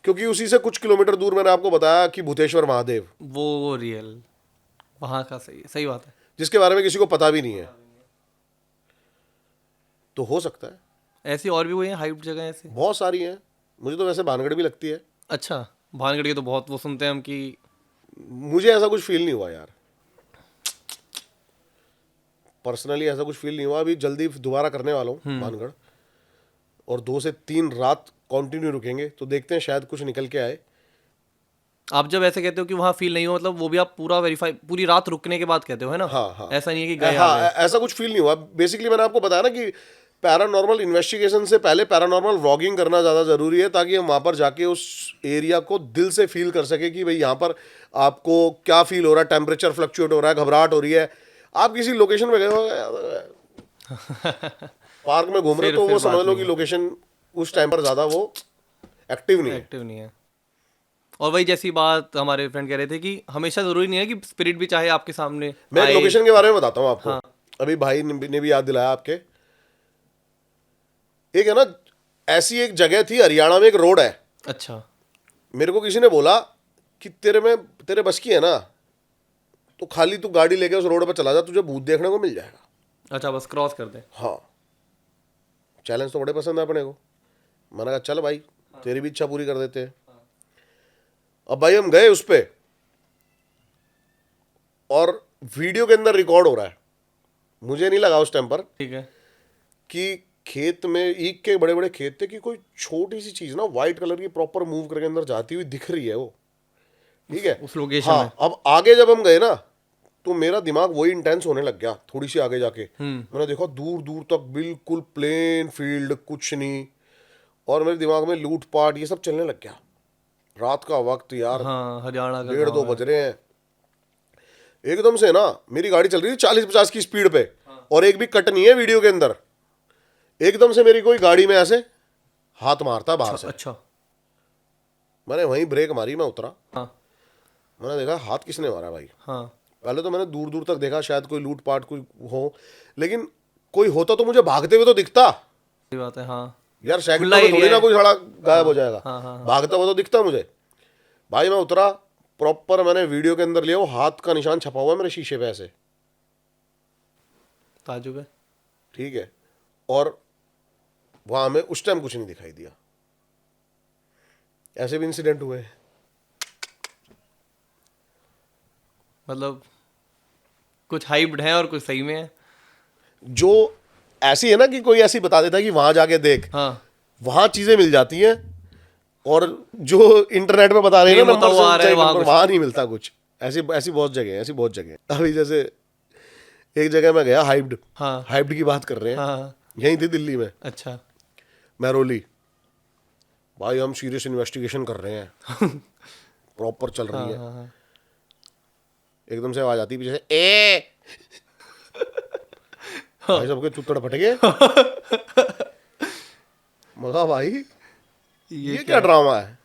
क्योंकि उसी से कुछ किलोमीटर दूर मैंने आपको बताया कि भूतेश्वर महादेव, वो रियल वहाँ का सही बात है, जिसके बारे में किसी को पता भी नहीं है। तो हो सकता है ऐसी और भी कोई हाइप जगह ऐसी? बहुत सारी हैं। मुझे तो वैसे भानगढ़ भी लगती है। अच्छा, भानगढ़ के तो बहुत वो सुनते हैं हम कि मुझे ऐसा कुछ फील नहीं हुआ यार, पर्सनली ऐसा कुछ फील नहीं हुआ। अभी जल्दी दोबारा करने वाला हूँ भानगढ़, और 2 से 3 रात कंटिन्यू रुकेंगे, तो देखते हैं शायद कुछ निकल के आए। आप जब ऐसे कहते हो कि वहाँ फील नहीं हो, मतलब वो भी आप पूरा वेरीफाई पूरी रात रुकने के बाद कहते हो, है ना? हाँ हाँ, ऐसा नहीं है कि गए आ हाँ, गए। ऐसा कुछ फील नहीं हुआ। बेसिकली मैंने आपको बताया ना कि पैरानॉर्मल इन्वेस्टिगेशन से पहले पैरानॉर्मल व्लॉगिंग करना ज़्यादा ज़रूरी है, ताकि हम वहाँ पर जाके उस एरिया को दिल से फील कर सके कि भाई यहाँ पर आपको क्या फील हो रहा है, टेम्परेचर फ्लक्चुएट हो रहा है, घबराहट हो रही है। आप किसी लोकेशन में गए हो, पार्क में घूम रहे हो, तो वो समझ लो कि लोकेशन उस टाइम पर ज़्यादा वो एक्टिव नहीं है। एक्टिव नहीं है। और वही जैसी बात हमारे फ्रेंड कह रहे थे कि हमेशा जरूरी नहीं है कि स्पिरिट भी चाहे आपके सामने मैं एक आए। लोकेशन के बारे में बताता हूँ आपको। अभी भाई ने भी याद दिलाया आपके, एक है ना, ऐसी एक जगह थी हरियाणा में, एक रोड है। अच्छा, मेरे को किसी ने बोला कि तेरे बस की है ना, तो खाली तू गाड़ी लेके उस रोड पर चला जा, तुझे भूत देखने को मिल जाएगा। अच्छा, बस क्रॉस कर दे। हाँ, चैलेंज तो बड़े पसंद है अपने को। मैंने कहा चल भाई, तेरी भी इच्छा पूरी कर देते हैं। अब भाई हम गए उस पे, और वीडियो के अंदर रिकॉर्ड हो रहा है। मुझे नहीं लगा उस टाइम पर ठीक है। कि खेत में, ईख के बड़े बड़े खेत थे, कि कोई छोटी सी चीज ना व्हाइट कलर की प्रॉपर मूव करके अंदर जाती हुई दिख रही है वो। ठीक है, उस लोकेशन हाँ। में। अब आगे जब हम गए ना, तो मेरा दिमाग वही इंटेंस होने लग गया। थोड़ी सी आगे जाके मैंने देखा दूर दूर तक बिल्कुल प्लेन फील्ड, कुछ नहीं, और मेरे दिमाग में लूट पाट ये सब चलने लग गया। रात का वक्त यार, हाँ, हरियाणा का 1:30-2 गाँव है। बज रहे हैं। एकदम से ना मेरी गाड़ी चल रही थी 40-50 की स्पीड पे, और एक भी कट नहीं है वीडियो के अंदर। एकदम से मेरी कोई गाड़ी में ऐसे हाथ मारता बाहर से। अच्छा। मैंने वहीं ब्रेक मारी, मैं उतरा। हाँ मैंने देखा हाथ किसने मारा भाई। हाँ। पहले तो मैंने दूर दूर तक देखा, शायद कोई लूट पाट कोई हो, लेकिन कोई होता तो मुझे भागते हुए तो दिखता सही बात है। हाँ यार, साइकिल खुला पे थोड़ी एरिया ना है। कोई साला गायब हो जाएगा। हाँ, हाँ, हाँ। भागता हुआ तो दिखता मुझे। भाई मैं उतरा, प्रॉपर मैंने वीडियो के अंदर लिया, वो हाथ का निशान छपा हुआ है मेरे शीशे पे ऐसे। ताजुब है। ठीक है, और वहां में उस टाइम कुछ नहीं दिखाई दिया। ऐसे भी इंसिडेंट हुए हैं। मतलब कुछ हाइप्ड है और कुछ सही में है। जो ऐसी है ना कि कोई ऐसी बता देता है कि वहां जाके देख, हाँ, वहां चीजें मिल जाती हैं, और जो इंटरनेट पे बता रहे हैं ना Claim होता हुआ आ रहा है वहाँ कुछ। वहां नहीं मिलता कुछ। ऐसी ऐसी बहुत जगह है, ऐसी बहुत जगह है। अभी जैसे एक जगह मैं गया, हाइप्ड, हाँ, हाइप्ड की बात कर रहे हैं, हाँ। यहीं थी दिल्ली में, अच्छा। महरौली। भाई हम सीरियस इन्वेस्टिगेशन कर रहे हैं, प्रॉपर चल रही है। हाँ, हाँ। एकदम से आवाज आती है पीछे से, ए भाई सबके चुत्तड़ फट गए। मगा भाई ये क्या ड्रामा है।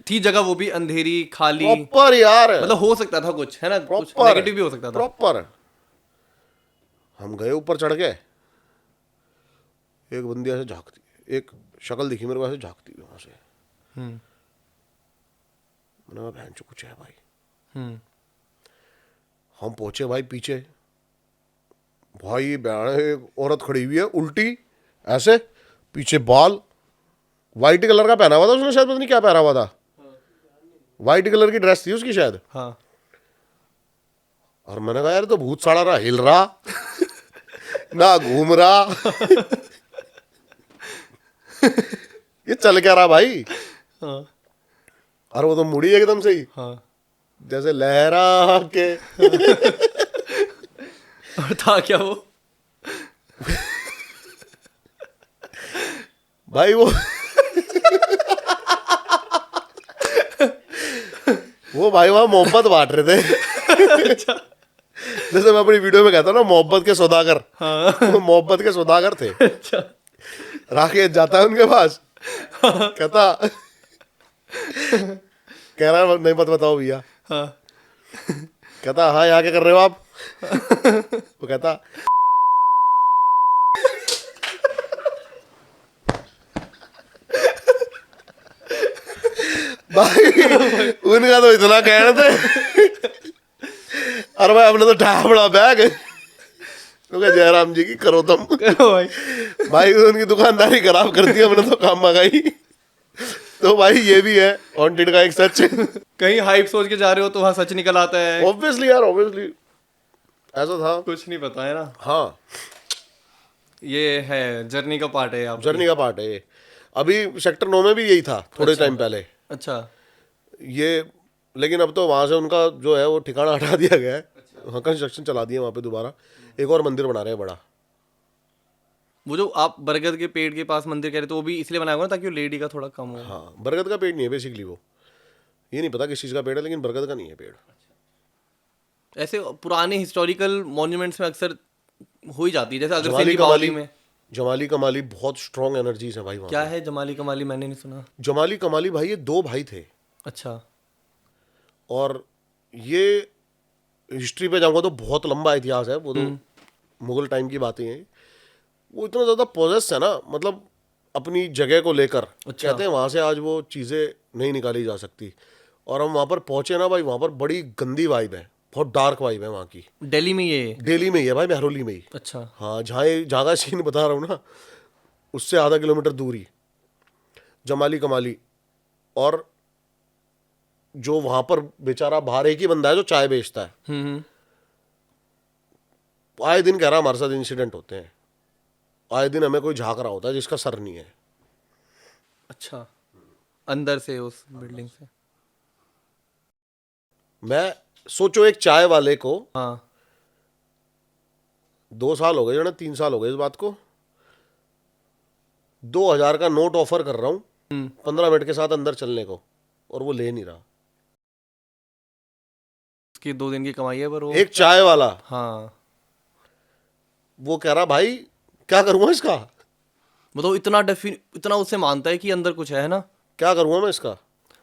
थी जगह वो भी अंधेरी खाली, प्रॉपर यार, मतलब हो सकता था कुछ, है ना, कुछ प्रॉपर नेगेटिव भी हो सकता था। प्रॉपर। हम गए ऊपर चढ़ गए, एक बंदी ऐसे झांकती, एक शक्ल दिखी मेरे को ऐसे झांकती हुई वहां से। मैंने कहा बहन चो कुछ है भाई। हम पहुंचे भाई पीछे, भाई बहन एक औरत खड़ी हुई है उल्टी ऐसे, पीछे बाल, वाइट कलर का पहना हुआ था उसने, शायद पता नहीं क्या पहना हुआ था, वाइट कलर की ड्रेस थी उसकी शायद। हाँ। और मैंने कहा यार तो भूत साड़ा रहा, हिल रहा ना घूम रहा ये चल क्या रहा भाई। हाँ। और वो तो मुड़ी एकदम से ही, हाँ। जैसे लहरा के और था क्या वो? भाई वो भाई वहां मोहब्बत बांट रहे थे। जैसे मैं अपनी वीडियो में कहता हूँ ना, मोहब्बत के सौदागर। वो मोहब्बत के सौदागर थे। अच्छा। राकेश जाता है उनके पास, कहता, कह रहा है नहीं मत बताओ भैया। हाँ। कहता हाँ यहाँ क्या कर रहे हो आप? वो कहता भाई उनका तो इतना कहना थे। अरे भाई हमने तो ढाया बड़ा बैग। तो कहा जयराम जी की करो तुम। भाई भाई उनकी दुकानदारी खराब कर दी हमने तो, काम मंगाई। तो भाई ये भी है हॉन्टेड का एक सच। कहीं हाइप सोच के जा रहे हो तो वहाँ सच निकल आता है। ऑब्वियसली यार, ऑब्वियसली ऐसा था। कुछ नहीं पता है ना। हाँ, ये है जर्नी का पार्ट है आप। जर्नी का पार्ट है ये। अभी सेक्टर 9 में भी यही था थोड़े टाइम पहले अच्छा। ये, लेकिन अब तो वहां से उनका जो है वो ठिकाना हटा दिया गया है। वहाँ कंस्ट्रक्शन चला दिया वहाँ पे दोबारा, एक और मंदिर बना रहे हैं बड़ा। वो जो आप बरगद के पेड़ के पास मंदिर कह रहे थे, वो भी इसलिए बनाया होगा ना ताकि वो लेडी का थोड़ा कम हो। हाँ, बरगद का पेड़ नहीं है बेसिकली वो, ये नहीं पता किस चीज़ का पेड़ है, लेकिन बरगद का नहीं है पेड़। ऐसे पुराने हिस्टोरिकल मॉन्यूमेंट्स में अक्सर हो ही जाती है, जैसे अगर जमाली सिंधी बावली कमाली, में। जमाली कमाली बहुत स्ट्रॉन्ग एनर्जीज है भाई वहाँ क्या पे। है जमाली कमाली? मैंने नहीं सुना। जमाली कमाली भाई ये 2 भाई थे, अच्छा। और ये हिस्ट्री पे जाऊंगा तो बहुत लंबा इतिहास है वो तो, मुगल टाइम की बातें हैं। वो इतना ज़्यादा पॉजेस है ना, मतलब अपनी जगह को लेकर। अच्छा। कहते हैं वहाँ से आज वो चीज़ें नहीं निकाली जा सकती। और हम वहाँ पर पहुँचे ना भाई, वहाँ पर बड़ी गंदी वाइब है, बहुत डार्क वाइब है वहाँ की। दिल्ली में ये? दिल्ली में ही है भाई, मेहरौली में ही। अच्छा। हाँ, जहाँ का सीन बता रहा हूँ ना, उससे आधा किलोमीटर दूरी जमाली कमाली। और जो वहाँ पर बेचारा बाहर एक ही बंदा है जो चाय बेचता है, हम्म। आए दिन कह रहा हमारे साथ इंसिडेंट होते हैं, आए दिन हमें कोई झाँक रहा होता है जिसका सर नहीं है। अच्छा, अंदर से उस बिल्डिंग से? मैं सोचो एक चाय वाले को हाँ। 2 साल हो गए जो ना, 3 साल हो गए इस बात को, 2000 का नोट ऑफर कर रहा हूँ 15 मिनट के साथ अंदर चलने को, और वो ले नहीं रहा। उसकी 2 दिन की कमाई है पर वो। एक चाय वाला, हाँ। वो कह रहा भाई क्या करूँगा इसका, वो तो इतना उससे मानता है कि अंदर कुछ है ना। क्या करूँगा मैं इसका।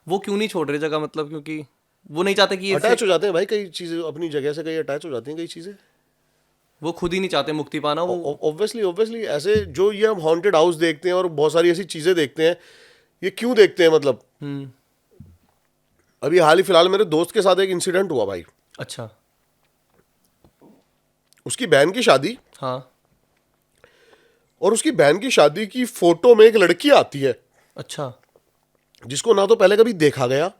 वो क्यों नहीं छोड़ रहे जगह, मतलब क्योंकि वो नहीं चाहते कि अटैच हो जाते हैं भाई, कई चीज़ें अपनी जगह से कई अटैच हो जाती हैं कई चीज़ें। वो खुद ही नहीं चाहते मुक्ति पाना। वो ऑब्वियसली ऐसे जो ये हम हॉन्टेड हाउस देखते हैं और बहुत सारी ऐसी चीज़ें देखते हैं, ये क्यों देखते हैं मतलब। अभी हाल ही फिलहाल मेरे दोस्त के साथ एक इंसिडेंट हुआ भाई। अच्छा। उसकी बहन की शादी, हाँ। और उसकी बहन की शादी की फोटो में एक लड़की आती है अच्छा। जिसको ना तो पहले कभी देखा गया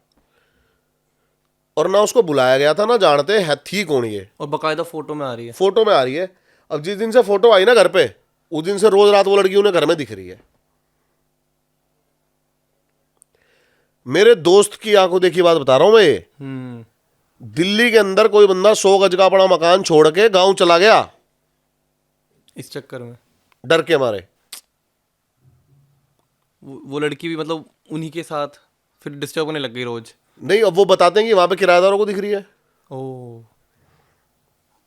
और ना उसको बुलाया गया था, ना जानते है थी कौन ये, और बकायदा फोटो में आ रही है। फोटो में आ रही है। अब जिस दिन से फोटो आई ना घर पे, उस दिन से रोज रात वो लड़की उन्हें घर में दिख रही है। मेरे दोस्त की आंखों देखी बात बता रहा हूं मैं ये। दिल्ली के अंदर कोई बंदा 100 गज का बड़ा मकान छोड़ के गांव चला गया इस चक्कर में, डर के मारे। वो लड़की भी मतलब उन्हीं के साथ फिर डिस्टर्ब होने लग गई रोज। नहीं, अब वो बताते हैं कि वहां पे किराएदारों को दिख रही है। ओह।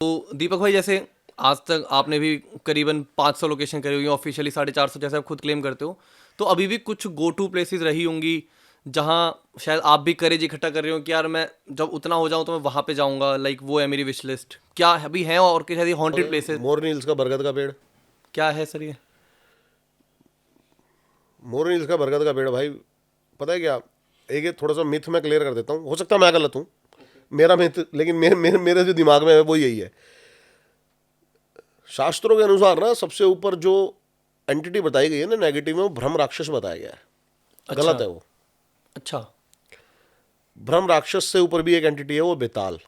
तो दीपक भाई, जैसे आज तक आपने भी करीबन 500 लोकेशन करी हुई, ऑफिशियली 450 जैसे आप खुद क्लेम करते हो, तो अभी भी कुछ गो टू प्लेसेस रही होंगी जहाँ शायद आप भी करेज इकट्ठा कर रहे हो कि यार मैं जब उतना हो जाऊँ तो मैं वहाँ पे जाऊँगा, लाइक वो है मेरी विश लिस्ट। क्या अभी हैं और क्या हॉन्टेड प्लेसेस? मोरनी हिल्स का बरगद का पेड़। क्या है सर ये? मोरनी हिल्स का बरगद का पेड़ भाई, पता है क्या, एक ये थोड़ा सा मिथ मैं क्लियर कर देता हूँ, हो सकता है मैं गलत हूँ, मेरा मिथ, लेकिन मेरे जो दिमाग में है वो यही है। शास्त्रों के अनुसार ना सबसे ऊपर जो एंटिटी बताई गई है ना नेगेटिव में, वो ब्रह्म राक्षस बताया गया है। अच्छा। गलत है वो। अच्छा। ब्रह्म राक्षस से ऊपर भी एक एंटिटी है, वो बेताल।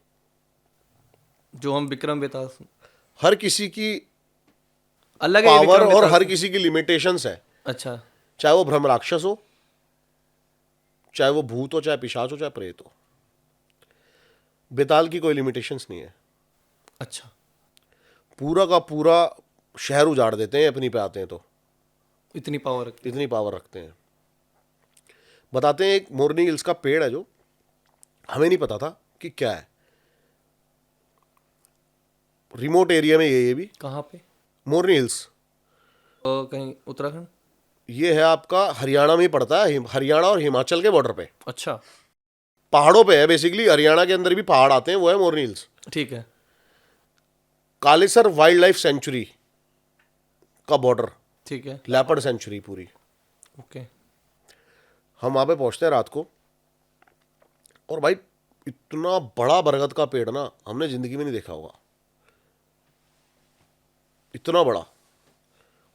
जो हम विक्रम बेताल, हर किसी की अलग है ये पावर विक्रम और बेताल हर से। किसी की लिमिटेशंस है। अच्छा। चाहे वो ब्रह्म राक्षस हो, चाहे वो भूत हो, चाहे पिशाच हो, चाहे प्रेत हो, बेताल की कोई लिमिटेशंस नहीं है। अच्छा। पूरा का पूरा शहर उजाड़ देते हैं अपनी पे आते हैं तो। इतनी पावर रखती इतनी पावर रखते हैं। बताते हैं, एक मोरनी हिल्स का पेड़ है जो हमें नहीं पता था कि क्या है, रिमोट एरिया में ये भी। कहाँ पे? मोरनी हिल्स कहीं उत्तराखंड? ये है आपका हरियाणा में ही पड़ता है, हरियाणा और हिमाचल के बॉर्डर पे, अच्छा, पहाड़ों पे है बेसिकली। हरियाणा के अंदर भी पहाड़ आते हैं, वो है मोरनी हिल्स। ठीक है। कालेसर वाइल्ड लाइफ सेंचुरी का बॉर्डर, ठीक है, लेपर्ड सेंचुरी पूरी। ओके। हम वहां पे पहुंचते हैं रात को, और भाई इतना बड़ा बरगद का पेड़ ना हमने जिंदगी में नहीं देखा होगा, इतना बड़ा।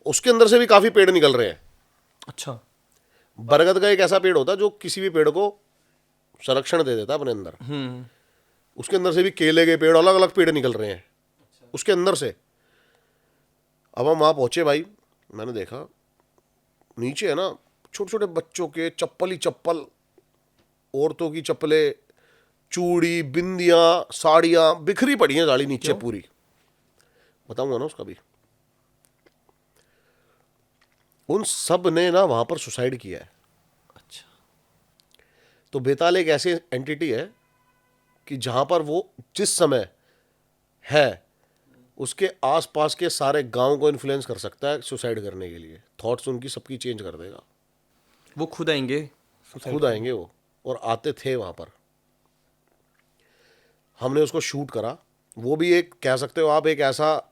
उसके अंदर से भी काफी पेड़ निकल रहे हैं। अच्छा, बरगद का एक ऐसा पेड़ होता है जो किसी भी पेड़ को संरक्षण दे देता है अपने अंदर। उसके अंदर से भी केले के पेड़, अलग अलग पेड़ निकल रहे हैं उसके अंदर से। अब हम वहां पहुंचे भाई, मैंने देखा नीचे है ना छोटे छोटे बच्चों के चप्पल ही चप्पल, औरतों की चप्पलें, चूड़ी, बिंदियां, साड़ियां बिखरी पड़ी हैं साड़ी नीचे क्यों? पूरी। बताऊंगा ना उसका भी। उन सब ने ना वहां पर सुसाइड किया है। अच्छा, तो बेताल एक ऐसी एंटिटी है कि जहां पर वो जिस समय है उसके आसपास के सारे गांव को इन्फ्लुएंस कर सकता है सुसाइड करने के लिए। थॉट्स उनकी सबकी चेंज कर देगा। वो खुद आएंगे suicide खुद आएंगे वो, और आते थे वहां पर। हमने उसको शूट करा। वो भी एक कह सकते हो आप, एक ऐसा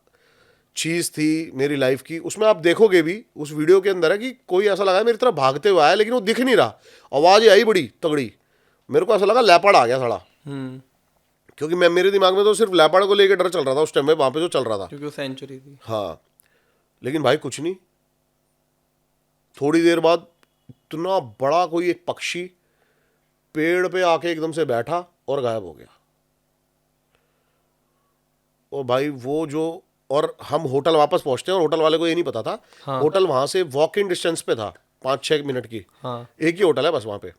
चीज थी मेरी लाइफ की। उसमें आप देखोगे भी उस वीडियो के अंदर है कि कोई ऐसा लगा मेरी तरफ भागते हुए आया, लेकिन वो दिख नहीं रहा। आवाज आई बड़ी तगड़ी, मेरे को ऐसा लगा लेपर्ड आ गया साला, क्योंकि मैं, मेरे दिमाग में तो सिर्फ लेपर्ड को लेकर डर चल रहा था उस टाइम में वहां पे जो चल रहा था। क्योंकि वो सेंचुरी थी। हाँ, लेकिन भाई कुछ नहीं। थोड़ी देर बाद इतना बड़ा कोई एक पक्षी पेड़ पे आके एकदम से बैठा और गायब हो गया। और भाई वो जो, और हम होटल वापस पहुंचते हैं और होटल वाले को ये नहीं पता था। हाँ। होटल वहां से वॉक इन डिस्टेंस पे था, 5-6 मिनट की। हाँ, एक ही होटल है बस वहां पे।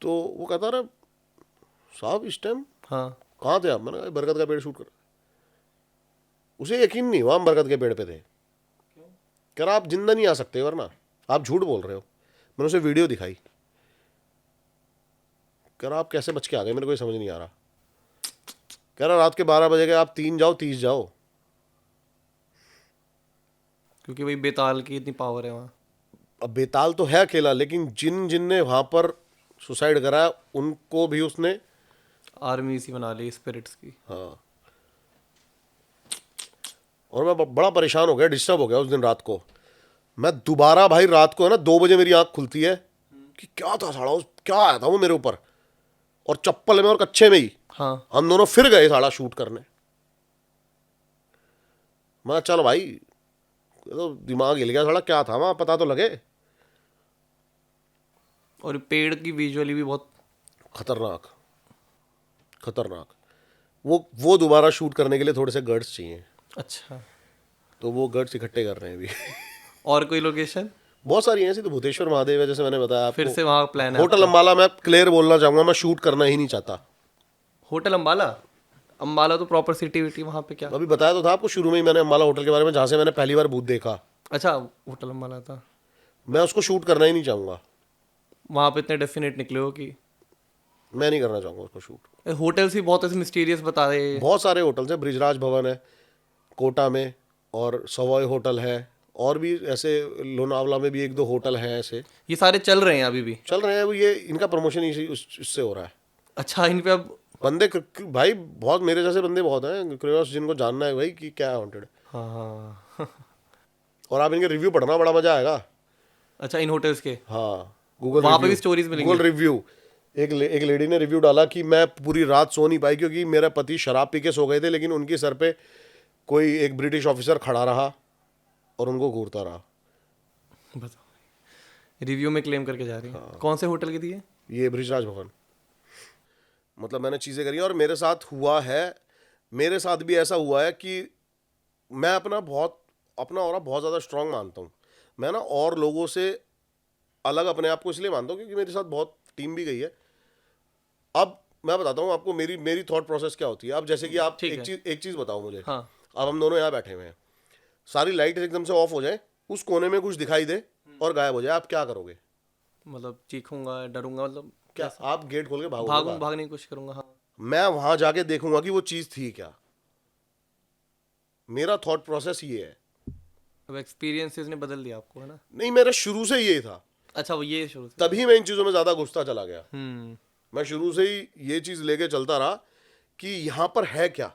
तो वो कहता रहा, साहब इस टाइम हाँ, कहाँ थे आप? मैंने कहा बरगद का पेड़ शूट कर। उसे यकीन नहीं हुआ हम बरगद के पेड़ पे थे। कह रहा आप जिंदा नहीं आ सकते वरना आप झूठ बोल रहे हो। मैंने उसे वीडियो दिखाई। कह रहा आप कैसे बच के आ गए, मेरे को ये समझ नहीं आ रहा। कह रहा रात के 12 बजे गए, आप 3 जाओ 30 जाओ। क्योंकि वही बेताल की इतनी पावर है वहाँ। अब बेताल तो है अकेला, लेकिन जिन जिन ने वहां पर सुसाइड करा उनको भी उसने, आर्मी सी बना ली स्पिरिट्स की। हाँ। और मैं बड़ा परेशान हो गया, डिस्टर्ब हो गया उस दिन रात को। मैं दोबारा भाई रात को है ना 2 बजे मेरी आंख खुलती है कि क्या था साला, उस क्या आया था वो मेरे ऊपर, और चप्पल में और कच्चे में ही। हाँ, हम दोनों फिर गए साला शूट करने। मैं चल भाई, तो दिमाग हिल गया साला, क्या था वहां पता तो लगे। और पेड़ की विजुअली भी बहुत। खतरनाक खतरनाक। वो दोबारा शूट करने के लिए थोड़े से गट्स चाहिए, अच्छा, तो वो गट्स इकट्ठे कर रहे हैं अभी। और कोई लोकेशन? बहुत सारी हैं ऐसी, तो भूतेश्वर महादेव है जैसे मैंने बताया आपको। फिर से वहाँ प्लान है होटल अंबाला मैं क्लियर बोलना चाहूंगा, मैं शूट करना ही नहीं चाहता। होटल अंबाला? अंबाला तो प्रॉपर सिटी विटी, वहाँ पे क्या? अभी बताया तो था आपको शुरू में ही मैंने अंबाला होटल के बारे में, जहाँ से मैंने पहली बार भूत देखा। अच्छा, होटल अंबाला था। मैं उसको शूट करना ही नहीं चाहूंगा। वहाँ पे इतने डेफिनेट निकले हो कि मैं नहीं करना चाहूंगा उसको शूट। होटल्स भी बहुत ऐसे मिस्टीरियस बता रहे। बहुत सारे होटल्स हैं, ब्रिजराज भवन है कोटा में, और सवाई होटल है, और भी ऐसे लोनावला में भी 1-2 होटल हैं ऐसे। ये सारे चल रहे हैं अभी भी? चल रहे हैं वो, ये इनका प्रमोशन इससे हो रहा है। अच्छा, इन पे अब। बंदे भाई बहुत, मेरे जैसे बंदे बहुत हैं क्यूरियस, जिनको जानना है भाई कि क्या है हॉन्टेड। हाँ। और आप इनके रिव्यू पढ़ना, बड़ा मजा आएगा। अच्छा, इन होटल्स के? हाँ, गूगल वहाँ पे भी स्टोरीज मिलेंगी? Google review. एक लेडी ने रिव्यू डाला कि मैं पूरी रात सो नहीं पाई क्योंकि मेरा पति शराब पी के सो गए थे, लेकिन उनके सर पे कोई एक ब्रिटिश ऑफिसर खड़ा रहा और उनको घूरता रहा। बताओ, रिव्यू में क्लेम करके जा रही है। कौन से होटल के दिए? ये ब्रिजराज भवन। मतलब मैंने चीज़ें करी हैं और मेरे साथ हुआ है, मेरे साथ भी ऐसा हुआ है कि मैं अपना और बहुत ज़्यादा स्ट्रांग मानता हूँ। मैं ना और लोगों से अलग अपने आप को इसलिए मानता हूँ क्योंकि मेरे साथ बहुत टीम भी गई है। अब मैं बताता हूँ आपको मेरी थॉट प्रोसेस क्या होती है। अब जैसे कि आप एक चीज़ बताओ मुझे। हाँ, अब हम दोनों यहाँ बैठे हुए हैं, सारी लाइट एकदम से ऑफ हो जाए, उस कोने में कुछ दिखाई दे और गायब हो जाए, आप क्या करोगे? मतलब चीखूंगा, डरूंगा, मतलब क्या आप गेट खोल के भागोगे भागूं, बाहर? भागने की कोशिश करूंगा। हाँ, मैं वहां जाके देखूंगा कि वो चीज थी क्या। मेरा थॉट प्रोसेस ये है। अब एक्सपीरियंसेस ने बदल दिया आपको, है ना? नहीं, मेरा शुरू से ये था, अच्छा, वो ये शुरू से। तभी मैं इन चीजों में ज्यादा घुसता चला गया। हम्म। मैं शुरू से ही ये चीज लेके चलता रहा कि यहां पर है क्या।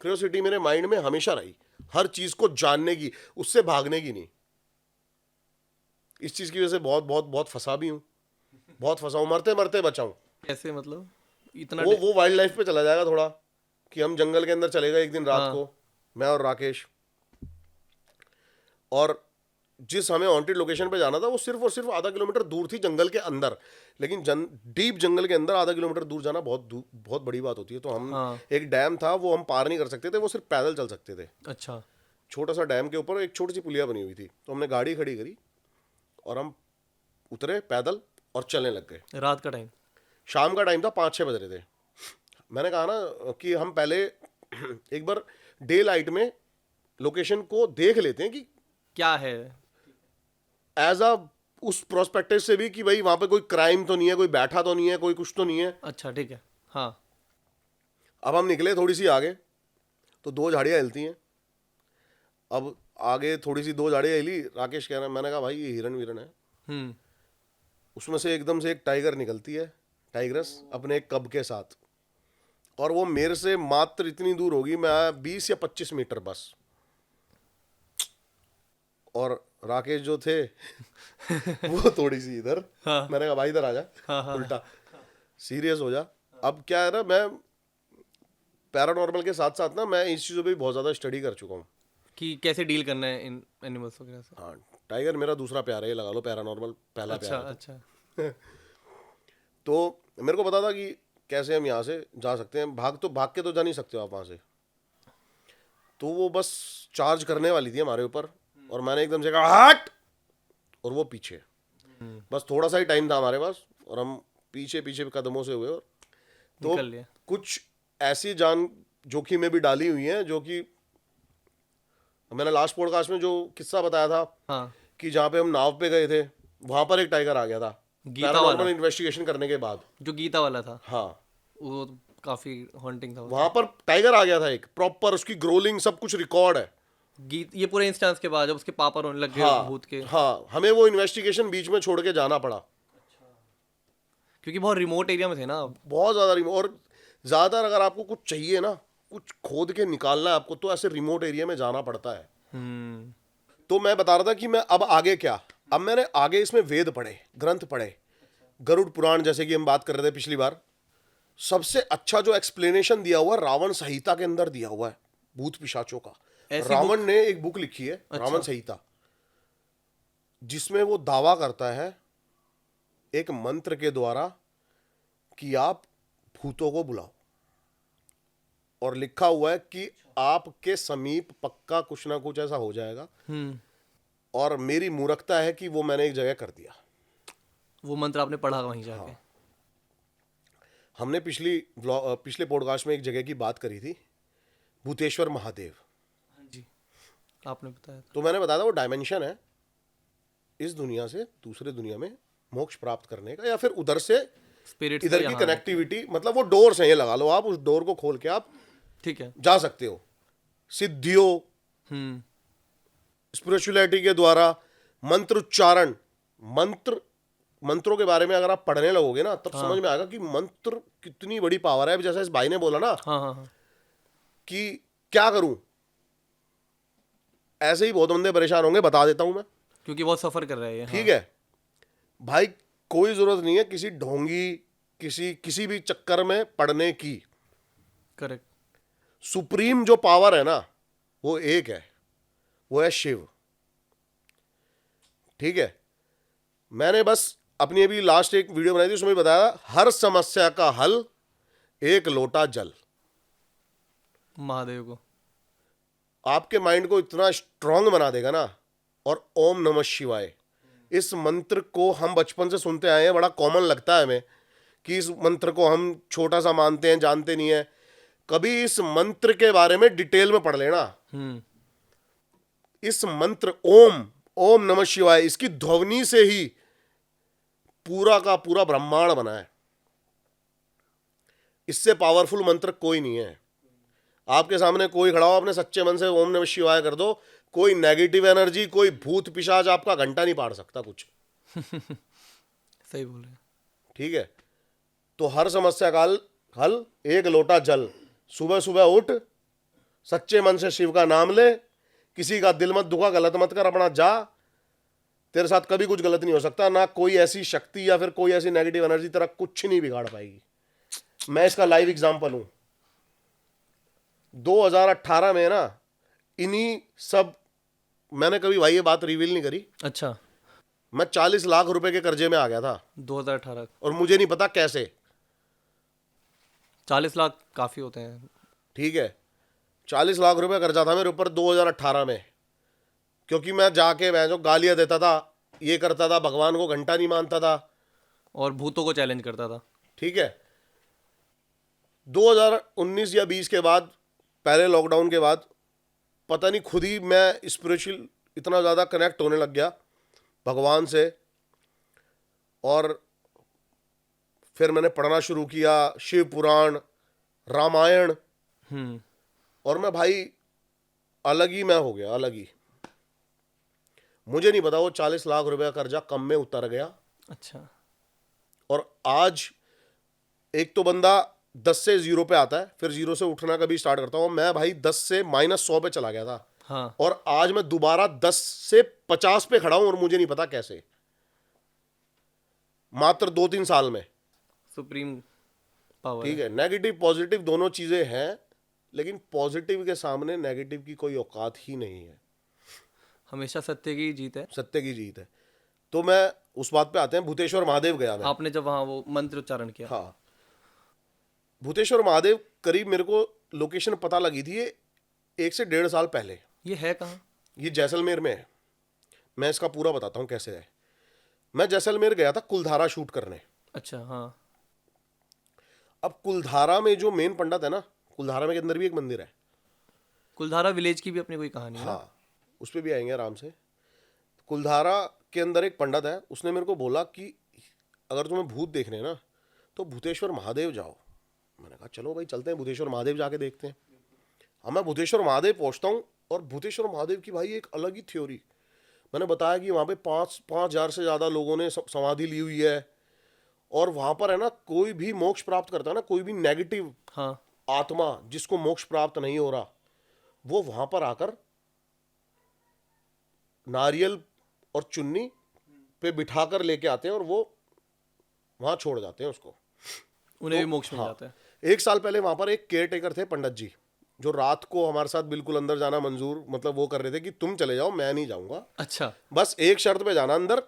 क्यूरियोसिटी मेरे माइंड में हमेशा रही, हर चीज को जानने की, उससे भागने की नहीं। इस चीज की वजह से बहुत बहुत बहुत फंसा भी हूं, बहुत फंसा हूं, मरते मरते बचा हूं। कैसे, मतलब इतना वो वाइल्ड लाइफ पे चला जाएगा थोड़ा, कि हम जंगल के अंदर चले गए एक दिन रात हाँ। को, मैं और राकेश, और जिस हमें हॉन्टेड लोकेशन पे जाना था वो सिर्फ और सिर्फ आधा किलोमीटर दूर थी जंगल के अंदर। लेकिन डीप जंगल के अंदर आधा किलोमीटर दूर जाना बहुत बड़ी बात होती है। तो हम हाँ। एक डैम था, वो हम पार नहीं कर सकते थे, वो सिर्फ पैदल चल सकते थे। अच्छा। छोटा सा डैम के ऊपर एक छोटी सी पुलिया बनी हुई थी, तो हमने गाड़ी खड़ी करी और हम उतरे पैदल और चलने लग गए। रात का टाइम? शाम का टाइम था, 5-6 बज रहे थे। मैंने कहा ना कि हम पहले एक बार डे लाइट में लोकेशन को देख लेते हैं कि क्या है। एज अ उस प्रोस्पेक्टिव से भी कि भाई वहां पे कोई क्राइम तो नहीं है, कोई बैठा तो नहीं है, कोई कुछ तो नहीं है। अच्छा, ठीक है। हाँ। अब हम निकले थोड़ी सी आगे, तो 2 झाड़ियां हिलती हैं। अब आगे थोड़ी सी 2 झाड़ियां हिली, राकेश कह रहा है, मैंने कहा भाई ये हिरन वीरन है। हम्म। उसमें से एकदम से एक टाइगर निकलती है, टाइग्रेस अपने एक कब के साथ, और वो मेरे से मात्र इतनी दूर होगी, मैं 20 या 25 मीटर बस। और राकेश जो थे वो थोड़ी सी इधर। हाँ। मैंने कहा भाई इधर आ जा, हाँ, हाँ। उल्टा सीरियस हो जा। अब क्या है ना, मैं पैरानॉर्मल के साथ साथ ना मैं इस चीज़ों पे भी बहुत ज़्यादा स्टडी कर चुका हूँ कि कैसे डील करना है इन एनिमल्स वगैरह से। हाँ, टाइगर मेरा दूसरा प्यार है, ये लगा लो, पैरानॉर्मल पहला अच्छा, प्यार है। अच्छा। तो मेरे को पता था कि कैसे हम यहाँ से जा सकते हैं। भाग के तो जा नहीं सकते हो आप वहाँ से। तो वो बस चार्ज करने वाली थी हमारे ऊपर, और मैंने एकदम से कहा हट, और वो पीछे। बस थोड़ा सा ही टाइम था हमारे पास, और हम पीछे पीछे कदमों से हुए, और तो निकल लिया। कुछ ऐसी जान जोखिम में भी डाली हुई हैं, जो कि मैंने लास्ट पॉडकास्ट में जो किस्सा बताया था हाँ। कि जहाँ पे हम नाव पे गए थे, वहां पर एक टाइगर आ गया था गीता पैरानॉर्मल वाला? इन्वेस्टिगेशन करने के बाद। जो गीता वाला था, हाँ, वो काफी हॉन्टिंग था वो। वहां पर टाइगर आ गया था एक प्रॉपर, उसकी ग्रोलिंग सब कुछ रिकॉर्ड है। ये पूरे इंस्टेंस के बाद जब उसके पापा रोने लग गए हाँ भूत के, हाँ, हमें वो इन्वेस्टिगेशन बीच में छोड़ के जाना पड़ा। क्योंकि बहुत रिमोट एरिया में थे ना आप। बहुत ज्यादा और ज्यादातर अगर आपको कुछ चाहिए ना, कुछ खोद के निकालना है आपको, तो ऐसे रिमोट एरिया में जाना पड़ता है। हम्म। तो मैं बता रहा था कि मैं अब आगे क्या, अब मैंने आगे इसमें वेद पढ़े, ग्रंथ पढ़े, गरुड़ पुराण जैसे कि हम बात कर रहे थे पिछली बार। सबसे अच्छा जो एक्सप्लेनेशन दिया हुआ है रावण संहिता के अंदर दिया हुआ है भूत पिशाचों का। ऐसी रावण ने एक बुक लिखी है, रावण संहिता, जिसमें वो दावा करता है एक मंत्र के द्वारा कि आप भूतों को बुलाओ, और लिखा हुआ है कि आपके समीप पक्का कुछ ना कुछ ऐसा हो जाएगा। हम्म। और मेरी मूर्खता है कि वो मैंने एक जगह कर दिया। वो मंत्र आपने पढ़ा वहीं जाके? हमने पिछले पॉडकास्ट में एक जगह की बात करी थी, भूतेश्वर महादेव। जी, आपने बताया था। तो मैंने बताया था वो डायमेंशन है इस दुनिया से दूसरे दुनिया में मोक्ष प्राप्त करने का, या फिर उधर से स्पिरिट इधर की कनेक्टिविटी, मतलब वो डोर्स हैं, ये लगा लो आप, उस डोर को खोल के आप ठीक है। जा सकते हो सिद्धियों, हम्म। स्पिरिचुअलिटी के द्वारा, मंत्र उच्चारण, मंत्रों के बारे में अगर आप पढ़ने लगोगे ना, तब समझ में आएगा कि मंत्र कितनी बड़ी पावर है। जैसा इस भाई ने बोला ना हाँ, हाँ, हाँ। कि क्या करूं, ऐसे ही बहुत बंदे परेशान होंगे, बता देता हूं मैं, क्योंकि बहुत सफर कर रहे हैं। ठीक है भाई। कोई जरूरत नहीं है किसी ढोंगी, किसी भी चक्कर में पड़ने की। करेक्ट। सुप्रीम जो पावर है ना, वो एक है, वो है शिव। ठीक है, मैंने बस अपनी अभी लास्ट एक वीडियो बनाई थी, उसमें बताया हर समस्या का हल एक लोटा जल। महादेव को आपके माइंड को इतना स्ट्रांग बना देगा ना। और ओम नमः शिवाय, इस मंत्र को हम बचपन से सुनते आए हैं, बड़ा कॉमन लगता है हमें कि इस मंत्र को हम छोटा सा मानते हैं, जानते नहीं है। कभी इस मंत्र के बारे में डिटेल में पढ़ लेना। हम्म। इस मंत्र ओम ओम नमः शिवाय, इसकी ध्वनि से ही पूरा का पूरा ब्रह्मांड बना है। इससे पावरफुल मंत्र कोई नहीं है। आपके सामने कोई खड़ा हो, अपने सच्चे मन से ओम नमः शिवाय कर दो, कोई नेगेटिव एनर्जी, कोई भूत पिशाच आपका घंटा नहीं पाड़ सकता कुछ। सही बोल रहे हैं। ठीक है, तो हर समस्या का हल एक लोटा जल। सुबह सुबह उठ, सच्चे मन से शिव का नाम ले, किसी का दिल मत दुखा, गलत मत कर, अपना जा। तेरे साथ कभी कुछ गलत नहीं हो सकता, ना कोई ऐसी शक्ति या फिर कोई ऐसी नेगेटिव एनर्जी तेरा कुछ नहीं बिगाड़ पाएगी। मैं इसका लाइव एग्जांपल हूं। 2018 में ना, इन्हीं सब, मैंने कभी भाई ये बात रिवील नहीं करी, अच्छा, मैं 40 लाख रुपए के कर्जे में आ गया था 2018। और मुझे नहीं पता कैसे। 40 लाख काफी होते हैं। ठीक है, 40 लाख रुपए कर्जा था मेरे ऊपर 2018 में, क्योंकि मैं जाके मैं जो गालियां देता था, ये करता था, भगवान को घंटा नहीं मानता था और भूतों को चैलेंज करता था। ठीक है, 2019 या 20 के बाद, पहले लॉकडाउन के बाद, पता नहीं खुद ही मैं स्पिरिचुअल इतना ज़्यादा कनेक्ट होने लग गया भगवान से। और फिर मैंने पढ़ना शुरू किया शिव पुराण, रामायण, और मैं भाई अलग ही मैं हो गया, अलग ही। मुझे नहीं पता वो 40 लाख रुपए का कर्जा कम में उतर गया। अच्छा। और आज एक तो बंदा 10 से 0 पे आता है, फिर 0 से उठना कभी स्टार्ट करता हूँ मैं, भाई 10 से -100 पे चला गया था। हाँ। और आज मैं दोबारा 10 से 50 पे खड़ा हूं और मुझे नहीं पता कैसे, मात्र 2-3 साल में। Supreme power. ठीक है, नेगेटिव पॉजिटिव दोनों चीजें हैं, लेकिन पॉजिटिव के सामने नेगेटिव की कोई औकात ही नहीं है। हमेशा सत्य की जीत है। सत्य की जीत है। तो मैं उस बात पे आते हैं, भूतेश्वर महादेव गया मैं। आपने जब वहाँ वो मंत्र उच्चारण किया। हाँ, भूतेश्वर महादेव करीब मेरे को लोकेशन पता लगी थी ये 1 से 1.5 साल पहले। ये है कहाँ? ये जैसलमेर में है। मैं इसका पूरा बताता हूँ कैसे है। मैं जैसलमेर गया था कुलधारा शूट करने। अच्छा। हाँ। अब कुलधारा में जो मेन पंडित है ना, कुलधारा में के अंदर भी एक मंदिर है। कुलधारा विलेज की भी अपनी कोई कहानी है ना? हाँ, उस पर भी आएंगे आराम से। कुलधारा के अंदर एक पंडित है, उसने मेरे को बोला कि अगर तुम्हें भूत देखने ना तो भूतेश्वर महादेव जाओ। मैंने कहा चलो भाई चलते हैं, भूतेश्वर महादेव जाके देखते हैं। हाँ, मैं भूतेश्वर महादेव पहुंचता हूँ और भूतेश्वर महादेव की भाई एक अलग ही थ्योरी। मैंने बताया कि वहाँ पे 5,000 से ज़्यादा लोगों ने समाधि ली हुई है, और वहाँ पर है ना, कोई भी मोक्ष प्राप्त करता है ना, कोई भी नेगेटिव हाँ। आत्मा जिसको मोक्ष प्राप्त नहीं हो रहा, वो वहाँ पर आकर नारियल और चुन्नी पे बिठाकर लेके आते हैं और वो वहाँ छोड़ जाते हैं उसको। उन्हें भी मोक्ष मिल हाँ, जाता है। 1 साल पहले वहाँ पर एक केयर टेकर थे पंडित जी, जो रात को हमारे साथ बिल्कुल अंदर जाना मंजूर, मतलब वो कर रहे थे कि तुम चले जाओ, मैं नहीं जाऊँगा। अच्छा। बस एक शर्त पे जाना अंदर,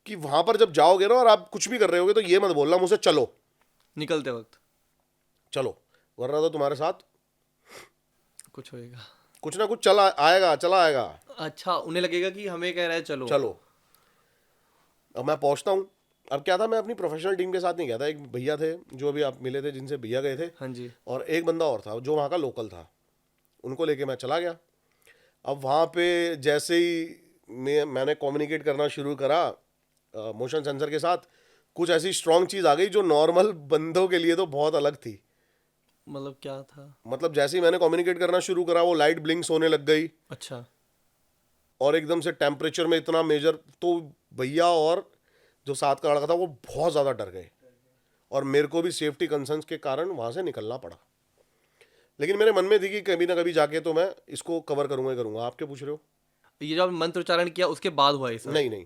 कि वहाँ पर जब जाओगे ना और आप कुछ भी कर रहे होगे तो ये मत बोलना मुझसे चलो, निकलते वक्त चलो, वरना तो तुम्हारे साथ कुछ होएगा। कुछ ना कुछ चला आएगा। अच्छा, उन्हें लगेगा कि हमें कह रहा है चलो। चलो। अब मैं पहुंचता हूँ। अब क्या था, मैं अपनी प्रोफेशनल टीम के साथ नहीं गया था, एक भैया थे जो अभी आप मिले थे, जिनसे भैया गए थे, हाँ जी। और एक बंदा और था जो वहाँ का लोकल था, उनको लेके मैं चला गया। अब वहाँ पे जैसे ही मैंने कम्युनिकेट करना शुरू करा मोशन सेंसर के साथ, कुछ ऐसी स्ट्रॉन्ग चीज़ आ गई जो नॉर्मल बंदों के लिए तो बहुत अलग थी। मतलब क्या था? मतलब जैसे ही मैंने कम्युनिकेट करना शुरू करा, वो लाइट ब्लिंक्स होने लग गई। अच्छा। और एकदम से टेम्परेचर में इतना मेजर, तो भैया और जो साथ का लड़का था वो बहुत ज़्यादा डर गए, और मेरे को भी सेफ्टी कंसर्न्स के कारण वहाँ से निकलना पड़ा। लेकिन मेरे मन में थी कि कभी ना कभी जाके तो मैं इसको कवर करूँगा। आप क्या पूछ रहे हो? ये जो आप मंत्र उच्चारण किया उसके बाद हुआ ये सब? नहीं,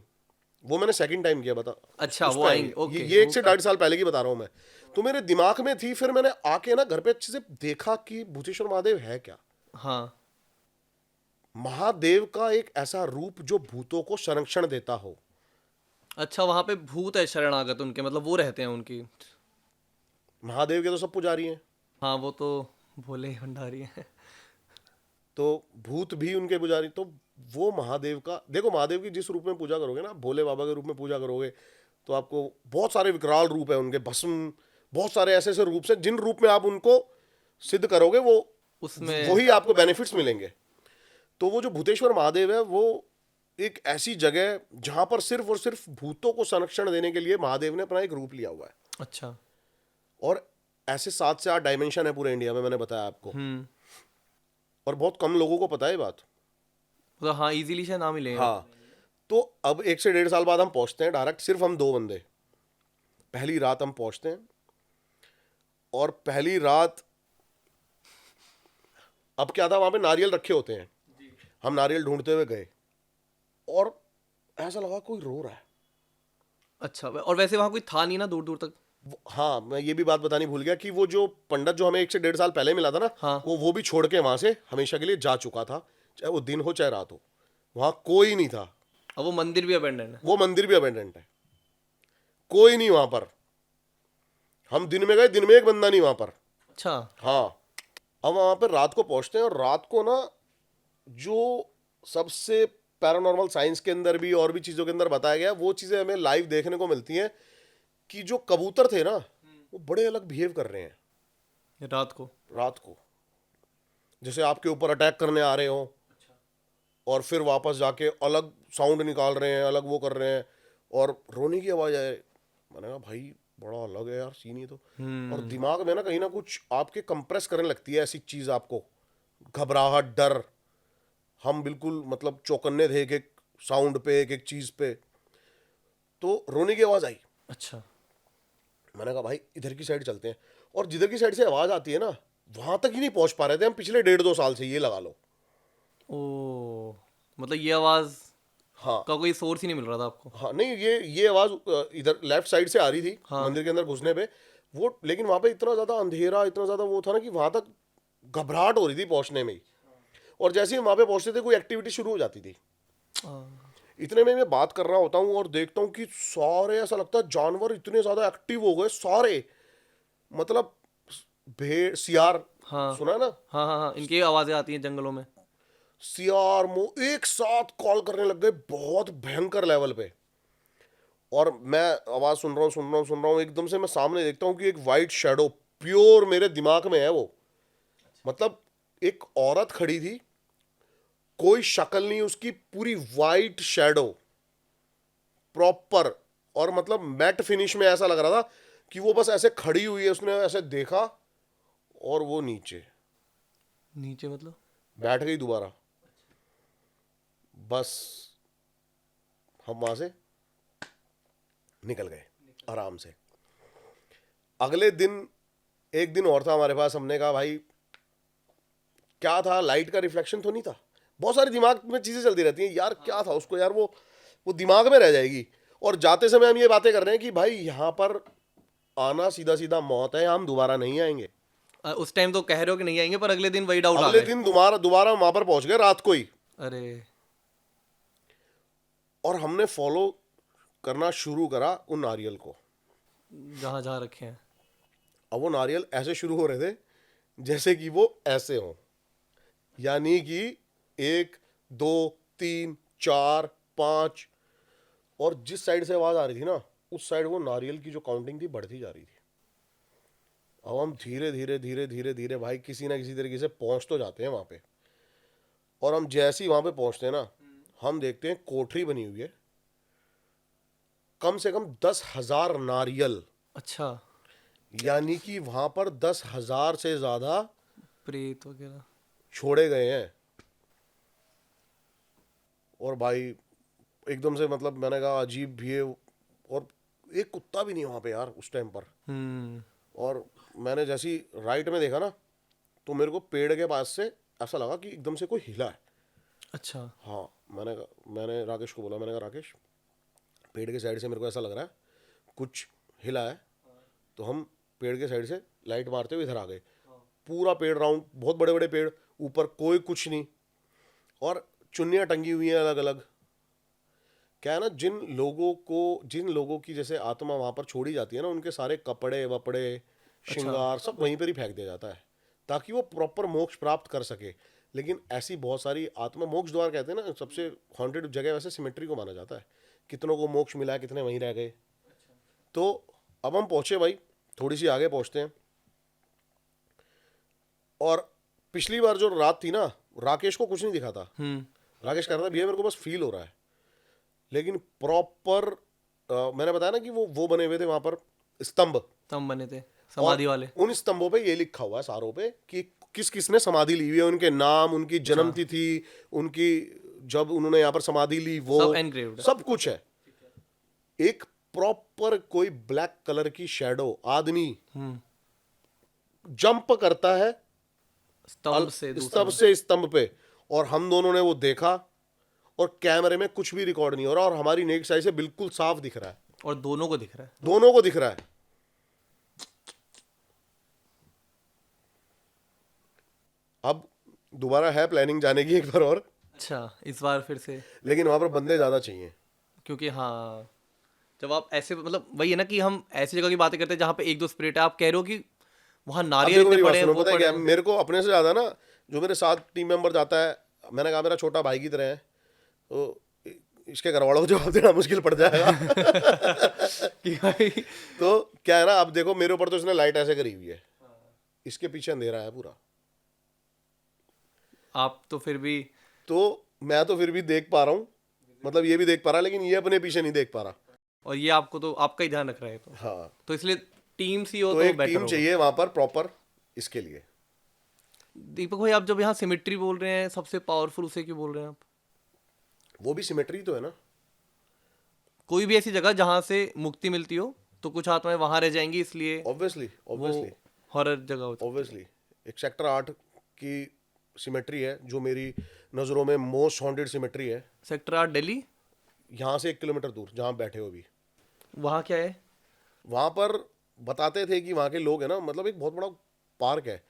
वो मैंने सेकंड टाइम किया, बता। अच्छा, उस वो पे आएंगे। ओके। ये 1 से 1.5 साल पहले की बता रहा हूँ मैं। तो मेरे दिमाग में थी, फिर मैंने आके ना घर पे अच्छे से देखा कि भूतेश्वर महादेव है क्या। हाँ। महादेव का एक ऐसा रूप जो भूतों को संरक्षण देता हो। अच्छा, वहाँ पे भूत है शरणागत उनके, मतलब वो रहते हैं उनकी। महादेव के तो सब पुजारी हैं, हाँ, वो तो भोले भंडारी हैं। तो भूत भी उनके पुजारी। तो वो महादेव का, देखो महादेव की जिस रूप में पूजा करोगे ना, भोले बाबा के रूप में पूजा करोगे, तो आपको बहुत सारे विकराल रूप है उनके, भस्म, बहुत सारे ऐसे ऐसे रूप से, जिन रूप में आप उनको सिद्ध करोगे वो उसमें वही आपको बेनिफिट्स मिलेंगे। तो वो जो भूतेश्वर महादेव है वो एक ऐसी जगह जहां पर सिर्फ और सिर्फ भूतों को संरक्षण देने के लिए महादेव ने अपना एक रूप लिया हुआ है। अच्छा। और ऐसे 7 से 8 डायमेंशन है पूरे इंडिया में, मैंने बताया आपको, और बहुत कम लोगों को पता है ये बात। मतलब हाँ, इजीली शायद ना मिले। हाँ, तो अब 1 से 1.5 साल बाद हम पहुंचते हैं डायरेक्ट, सिर्फ हम 2 बंदे। पहली रात हम पहुंचते हैं, और पहली रात अब क्या था, वहां पे नारियल रखे होते हैं, हम नारियल ढूंढते हुए गए, और ऐसा लगा कोई रो रहा है। अच्छा, और वैसे वहाँ कोई था नहीं ना दूर दूर तक? हाँ, मैं ये भी बात बतानी भूल गया कि वो जो पंडित जो हमें 1 से 1.5 साल पहले मिला था ना, हाँ। वो भी छोड़ के वहां से हमेशा के लिए जा चुका था, चाहे वो दिन हो चाहे रात हो। वहां कोई नहीं था। अब वो मंदिर भी अबेंडन है? वो मंदिर भी अबेंडेंट है, कोई नहीं वहां पर। हम दिन में गए, दिन में एक बंदा नहीं वहां पर। अच्छा। हाँ, अब वहां पर रात को पहुंचते हैं, और रात को ना जो सबसे पैरानॉर्मल साइंस के अंदर भी और भी चीजों के अंदर बताया गया, वो चीजें हमें लाइव देखने को मिलती हैं कि जो कबूतर थे ना, वो बड़े अलग बिहेव कर रहे हैं रात को? रात को, जैसे आपके ऊपर अटैक करने आ रहे हो, और फिर वापस जाके अलग साउंड निकाल रहे हैं, अलग वो कर रहे हैं, और रोने की आवाज आए। मैंने कहा भाई बड़ा अलग है यार सीन ये तो। और दिमाग में ना कुछ आपके कंप्रेस करने लगती है ऐसी चीज, आपको घबराहट, डर। हम बिल्कुल मतलब चौकन्ने थे एक एक साउंड पे, एक एक चीज पे। तो रोने की आवाज आई। अच्छा। मैंने कहा भाई इधर की साइड चलते हैं, और जिधर की साइड से आवाज आती है ना, वहां तक ही नहीं पहुंच पा रहे थे हम पिछले 1.5-2 साल से, ये लगा लो। ओ, मतलब ये आवाज हाँ का कोई सोर्स ही नहीं मिल रहा था आपको? हाँ, नहीं, ये आवाज इधर लेफ्ट साइड से आ रही थी, हाँ। मंदिर के अंदर घुसने पे वो। लेकिन वहां पे इतना ज्यादा अंधेरा, इतना ज्यादा वो था ना, कि वहां तक घबराहट हो रही थी पहुंचने में ही। और जैसे ही वहां पे पहुंचते थे, कोई एक्टिविटी शुरू हो जाती थी। इतने में मैं बात कर रहा होता हूँ और देखता हूँ कि सारे, ऐसा लगता है जानवर इतने ज्यादा एक्टिव हो गए सारे। मतलब भेड़, सियार, हाँ सुना है ना, हाँ हाँ हाँ, इनकी आवाजें आती हैं जंगलों में। सियार एक साथ कॉल करने लग गए, बहुत भयंकर लेवल पे। और मैं आवाज सुन रहा हूँ, एकदम से मैं सामने देखता हूँ कि एक वाइट शैडो, प्योर मेरे दिमाग में है वो। मतलब एक औरत खड़ी थी, कोई शक्ल नहीं उसकी, पूरी वाइट शैडो प्रॉपर। और मतलब मैट फिनिश में ऐसा लग रहा था कि वो बस ऐसे खड़ी हुई है, उसने ऐसे देखा और वो नीचे नीचे मतलब? बैठ गई दोबारा। बस हम वहां से निकल गए आराम से। अगले दिन, एक दिन और था हमारे पास, हमने कहा भाई क्या था, लाइट का रिफ्लेक्शन तो नहीं था। बहुत सारी दिमाग में चीजें चलती रहती हैं यार, क्या था उसको यार, वो दिमाग में रह जाएगी। और जाते समय हम ये बातें कर रहे हैं कि भाई यहाँ पर आना सीधा सीधा मौत है, हम दोबारा नहीं आएंगे। उस टाइम तो कह रहे हो कि नहीं आएंगे, पर अगले दिन वही डाउट आ अगले गए। दिन दोबारा वहां पर पहुंच गए रात को ही। अरे। और हमने फॉलो करना शुरू करा उन नारियल को, जहाँ जहाँ रखे हैं। अब वो नारियल ऐसे शुरू हो रहे थे जैसे कि वो ऐसे हों, यानी कि 1 2 3 4 5, और जिस साइड से आवाज आ रही थी ना, उस साइड वो नारियल की जो काउंटिंग थी बढ़ती जा रही थी। अब हम धीरे धीरे धीरे धीरे धीरे भाई किसी ना किसी तरीके से पहुंच तो जाते हैं वहां पे। और हम जैसे ही वहां पे पहुंचते हैं ना, हम देखते हैं कोठरी बनी हुई है, कम से कम 10,000 नारियल। अच्छा। यानी कि वहां पर 10,000 से ज्यादा प्रेत वगैरह छोड़े गए हैं। और भाई एकदम से मतलब मैंने कहा अजीब भी है, और एक कुत्ता भी नहीं वहां पे यार उस टाइम पर। और मैंने जैसे ही राइट में देखा ना, तो मेरे को पेड़ के पास से ऐसा लगा कि एकदम से कोई हिला है। अच्छा। हाँ, मैंने राकेश को बोला, मैंने कहा राकेश पेड़ के साइड से मेरे को ऐसा लग रहा है कुछ हिला है। तो हम पेड़ के साइड से लाइट मारते हुए इधर आ गए। पूरा पेड़ राउंड, बहुत बड़े बड़े पेड़, ऊपर कोई कुछ नहीं, और चुन्नियाँ टंगी हुई हैं अलग अलग। क्या है ना, जिन लोगों की जैसे आत्मा वहां पर छोड़ी जाती है ना, उनके सारे कपड़े वपड़े श्रृंगार सब वहीं पर ही फेंक दिया जाता है, ताकि वो प्रॉपर मोक्ष प्राप्त कर सके। लेकिन ऐसी बहुत सारी आत्मा, मोक्ष द्वार कहते हैं ना, सबसे हॉन्टेड जगह वैसे सिमेट्री को माना जाता है। कितनों को मोक्ष मिला है, कितने वहीं रह गए। तो अब हम पहुंचे भाई, थोड़ी सी आगे पहुंचते हैं। और पिछली बार जो रात थी ना, राकेश को कुछ नहीं दिखा था। राकेश कह रहा था भैया मेरे को बस फील हो रहा है। लेकिन प्रॉपर मैंने बताया ना कि वो बने हुए थे वहां पर स्तंभ, तम बने थे समाधि वाले। उन स्तंभों पे ये लिखा हुआ है सारों पे कि किस किसने समाधि ली हुई है, उनके नाम, उनकी जन्म तिथि, उनकी जब उन्होंने यहाँ पर समाधि ली वो सब एनग्रेव्ड है। सब कुछ है। एक प्रॉपर कोई ब्लैक कलर की शैडो आदमी जंप करता है स्तंभ से दूसरे स्तंभ से स्तंभ पे, और हम दोनों ने वो देखा, और कैमरे में कुछ भी रिकॉर्ड नहीं हो रहा, और हमारी नेक साइड से बिल्कुल साफ दिख रहा है, और दोनों को दिख रहा है। दोनों को दिख रहा है। अब दोबारा है प्लानिंग जाने की एक बार और, अच्छा, इस बार फिर से, लेकिन वहां पर बंदे ज्यादा चाहिए। क्योंकि हाँ जब आप ऐसे मतलब वही है ना कि हम ऐसी जगह की बातें करते हैं जहाँ पे एक दो स्पिरिट है, आप कह रहे हो कि वहाँ अब नारियल देखो इतने मेरी बात पड़े हैं, सुनो, वो पता है पड़े क्या, हैं। मेरे को अपने से ज्यादा ना जो मेरे साथ टीम मेंबर जाता है, मैंने कहा मेरा छोटा भाई की तरह है, तो इसके घर वालों को जवाब देना मुश्किल पड़ जाएगा। कि भाई तो क्या है ना, अब देखो मेरे ऊपर तो इसने लाइट ऐसे करी हुई है, इसके पीछे अंधेरा है पूरा, आप तो फिर भी, तो मैं तो फिर भी देख पा रहा हूँ, मतलब ये भी देख पा रहा है, लेकिन ये अपने पीछे नहीं देख पा रहा। और ये आपको तो आपका ही ध्यान रख रहा है हाँ, तो इसलिए टीम सी हो तो तो एक बेटर टीम होगा। चाहिए वहां पर प्रॉपर इसके लिए। दीपक भाई आप जब यहाँ सिमेट्री बोल रहे हैं सबसे पावरफुल, उसे क्यों बोल रहे हैं आप? वो भी सिमेट्री तो है ना। कोई भी ऐसी जगह जहाँ से मुक्ति मिलती हो तो कुछ आत्माएं वहां रह जाएंगी, इसलिए ऑब्वियसली वो हॉरर जगह होती ऑब्वियसली एक सेक्टर 8 की सिमेट्री है जो मेरी नज़रों में मोस्ट हॉन्टेड सिमेट्री है। है। सेक्टर 8 दिल्ली, यहाँ से 1 किलोमीटर दूर जहाँ आप बैठे हो अभी, वहाँ क्या है? वहाँ पर बताते थे कि वहाँ के लोग हैं ना, मतलब एक बहुत बड़ा पार्क है,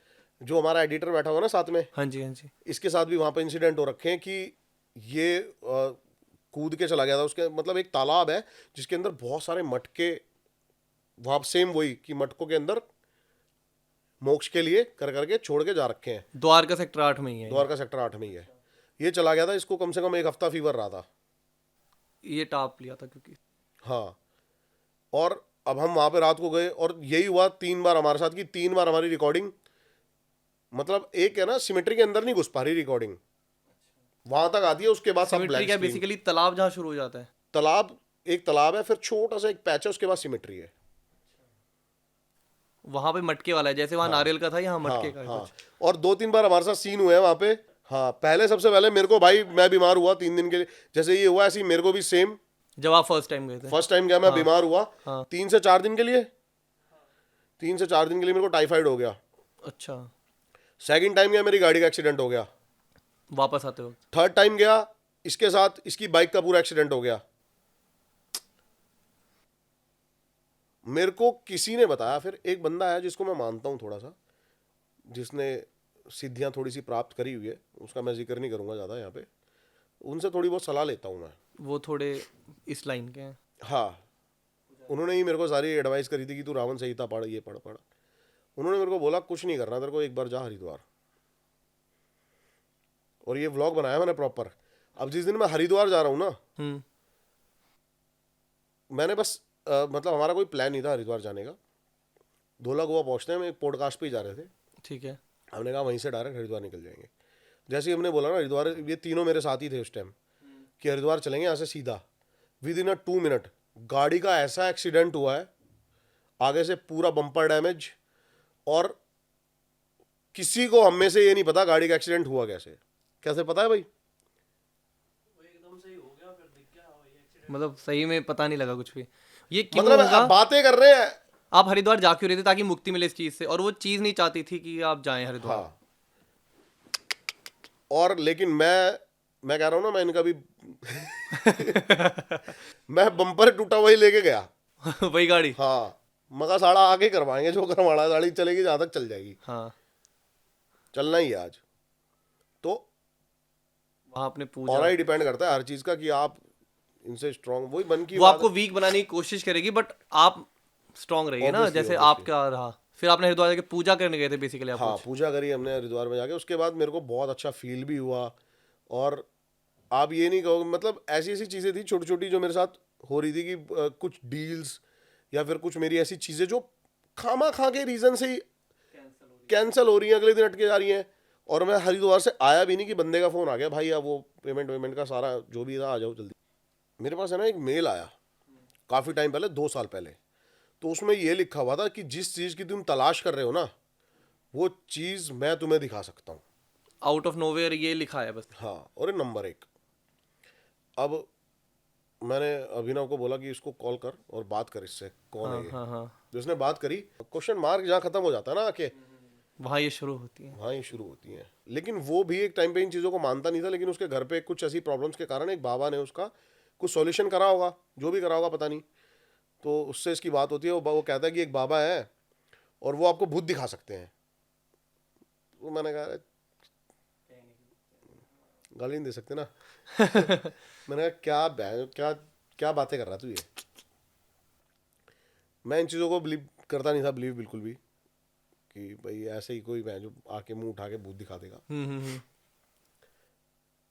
जो हमारा एडिटर बैठा हुआ है ना साथ में, हाँ जी हाँ जी। इसके साथ भी वहाँ पर इंसिडेंट हो रखे हैं कि ये कूद के चला गया था, उसके मतलब एक तालाब है जिसके अंदर बहुत सारे मटके, वहाँ सेम वही कि मटकों के अंदर मोक्ष के लिए कर करके छोड़ के जा रखे हैं। द्वारका सेक्टर 8 में ही है द्वारका सेक्टर 8 में ही है। ये चला गया था, इसको कम से कम 1 हफ्ता फीवर रहा था। ये टाप लिया था क्योंकि, हाँ, और अब हम वहाँ पे रात को गए और यही हुआ 3 बार हमारे साथ, कि 3 बार हमारी रिकॉर्डिंग, मतलब एक है ना सिमेट्री के अंदर नहीं घुस पा रही रिकॉर्डिंग, वहां तक आती है, उसके बाद सब सिमेट्री ब्लैक क्या स्क्रीन। बेसिकली तालाब जहाँ शुरू हो जाता है। तालाब, एक तालाब है, फिर छोटा सा एक पैच है, उसके बाद सिमेट्री है। वहां पे मटके वाला है, जैसे वहाँ नारियल का था, यहाँ मटके हाँ का है हाँ, कुछ। और 2-3 बार हमारे साथ सीन हुए हैं वहाँ पे। हाँ, पहले सबसे पहले मेरे को भाई, मैं बीमार हुआ 3 दिन के लिए, जैसे ये हुआ ऐसे ही मेरे को भी सेम। जब आप फर्स्ट टाइम गए थे? फर्स्ट टाइम गया मैं, बीमार हुआ हाँ। 3 से 4 दिन के लिए, 3 से 4 दिन के लिए मेरे को टाइफाइड हो गया। अच्छा, सेकंड टाइम गया, मेरी गाड़ी का एक्सीडेंट हो गया। वापस आते वक्त? थर्ड टाइम गया, इसके साथ इसकी बाइक का पूरा एक्सीडेंट हो गया। मेरे को किसी ने बताया, फिर एक बंदा है जिसको मैं मानता हूँ थोड़ा सा, जिसने सिद्धियाँ थोड़ी सी प्राप्त करी हुई है, उसका मैं जिक्र नहीं करूँगा ज़्यादा यहाँ पे, उनसे थोड़ी बहुत सलाह लेता हूँ मैं। वो थोड़े इस लाइन के हैं। हाँ, उन्होंने ही मेरे को सारी एडवाइस करी थी कि तू रावण संहिता पढ़, ये पढ़ पढ़। उन्होंने मेरे को बोला कुछ नहीं करना तेरे को, एक बार जा हरिद्वार। और ये व्लॉग बनाया मैंने प्रॉपर। अब जिस दिन मैं हरिद्वार जा रहा हूँ ना, मैंने बस मतलब हमारा कोई प्लान नहीं था हरिद्वार जाने का। धोला गोवा पहुंचते हैं, हम एक पॉडकास्ट पे ही जा रहे थे, ठीक है। हमने कहा वहीं से डायरेक्ट हरिद्वार निकल जाएंगे। जैसे ही हमने बोला ना हरिद्वार, ये तीनों मेरे साथ ही थे उस टाइम, कि हरिद्वार चलेंगे यहाँ से सीधा, विद इन 2 मिनट गाड़ी का ऐसा एक्सीडेंट हुआ है, आगे से पूरा बम्पर डैमेज, और किसी को हम में से ये नहीं पता गाड़ी का एक्सीडेंट हुआ कैसे। कैसे पता है भाई? मतलब सही में पता नहीं लगा कुछ भी। ये क्यों मतलब होगा? बातें कर रहे हैं। आप हरिद्वार जा क्यों रहे थे? ताकि मुक्ति मिले इस चीज से, और वो चीज नहीं चाहती थी कि आप जाएं हरिद्वार। हाँ, और लेकिन मैं कह रहा हूँ ना, मैं इनका भी मैं बम्पर टूटा हुआ ही लेके गया। वही गाड़ी। हाँ, मगा साड़ा आके करवाएंगे, जो करवाना है, गाड़ी चलेगी जहाँ तक चल जाएगी, हाँ, चलना ही है आज। तो वहाँ आपने पूजा, और ही डिपेंड करता है हर चीज का, कि आप इनसे स्ट्रांग, वही मन की वो बात आपको है। वीक बनाने की कोशिश करेगी, बट आप स्ट्रांग रहिए ना, Obviously, जैसे obviously. आपका रहा। फिर आपने हरिद्वार जाके पूजा करने गए थे बेसिकली आप हाँ, कुछ? पूजा करी हमने हरिद्वार में जाके, उसके बाद मेरे को बहुत अच्छा फील भी हुआ। और आप ये नहीं कहोगे, मतलब ऐसी ऐसी चीज़ें थी छोटी छोटी जो मेरे साथ हो रही थी, कि कुछ डील्स या फिर कुछ मेरी ऐसी चीज़ें जो खामा खा के रीज़न से ही कैंसिल हो रही हैं, अगले दिन अटके जा रही हैं। और मैं हरिद्वार से आया भी नहीं कि बंदे का फ़ोन आ गया, भाई अब वो पेमेंट का सारा जो भी था आ जाओ जल्दी। मेरे पास है ना एक मेल आया काफ़ी टाइम पहले, 2 साल पहले। तो उसमें ये लिखा हुआ था कि जिस चीज़ की तुम तलाश कर रहे हो ना, वो चीज़ मैं तुम्हें दिखा सकता हूँ। आउट ऑफ नोवेयर ये लिखा है बस। हाँ, और ये नंबर 1। अब मैंने अभिनव को बोला कि इसको कॉल कर और बात कर इससे, कौन है हाँ ये। हाँ हाँ, जिसने बात करी, क्वेश्चन मार्क जहाँ खत्म हो जाता है ना आके, वहाँ ये शुरू होती है। वहाँ ही शुरू होती हैं। लेकिन वो भी एक टाइम पे इन चीज़ों को मानता नहीं था, लेकिन उसके घर पे कुछ ऐसी प्रॉब्लम्स के कारण एक बाबा ने उसका कुछ सॉल्यूशन करा होगा, जो भी करा होगा पता नहीं। तो उससे इसकी बात होती है, वो कहता है कि एक बाबा है और वो आपको भूत दिखा सकते हैं। तो मैंने कहा, गाली नहीं दे सकते ना। मैंने कहा क्या क्या बातें कर रहा तू ये। मैं इन चीज़ों को बिलीव करता नहीं था, बिलीव बिल्कुल भी, कि भाई ऐसे ही कोई जो आके मुंह उठा के भूत दिखा देगा।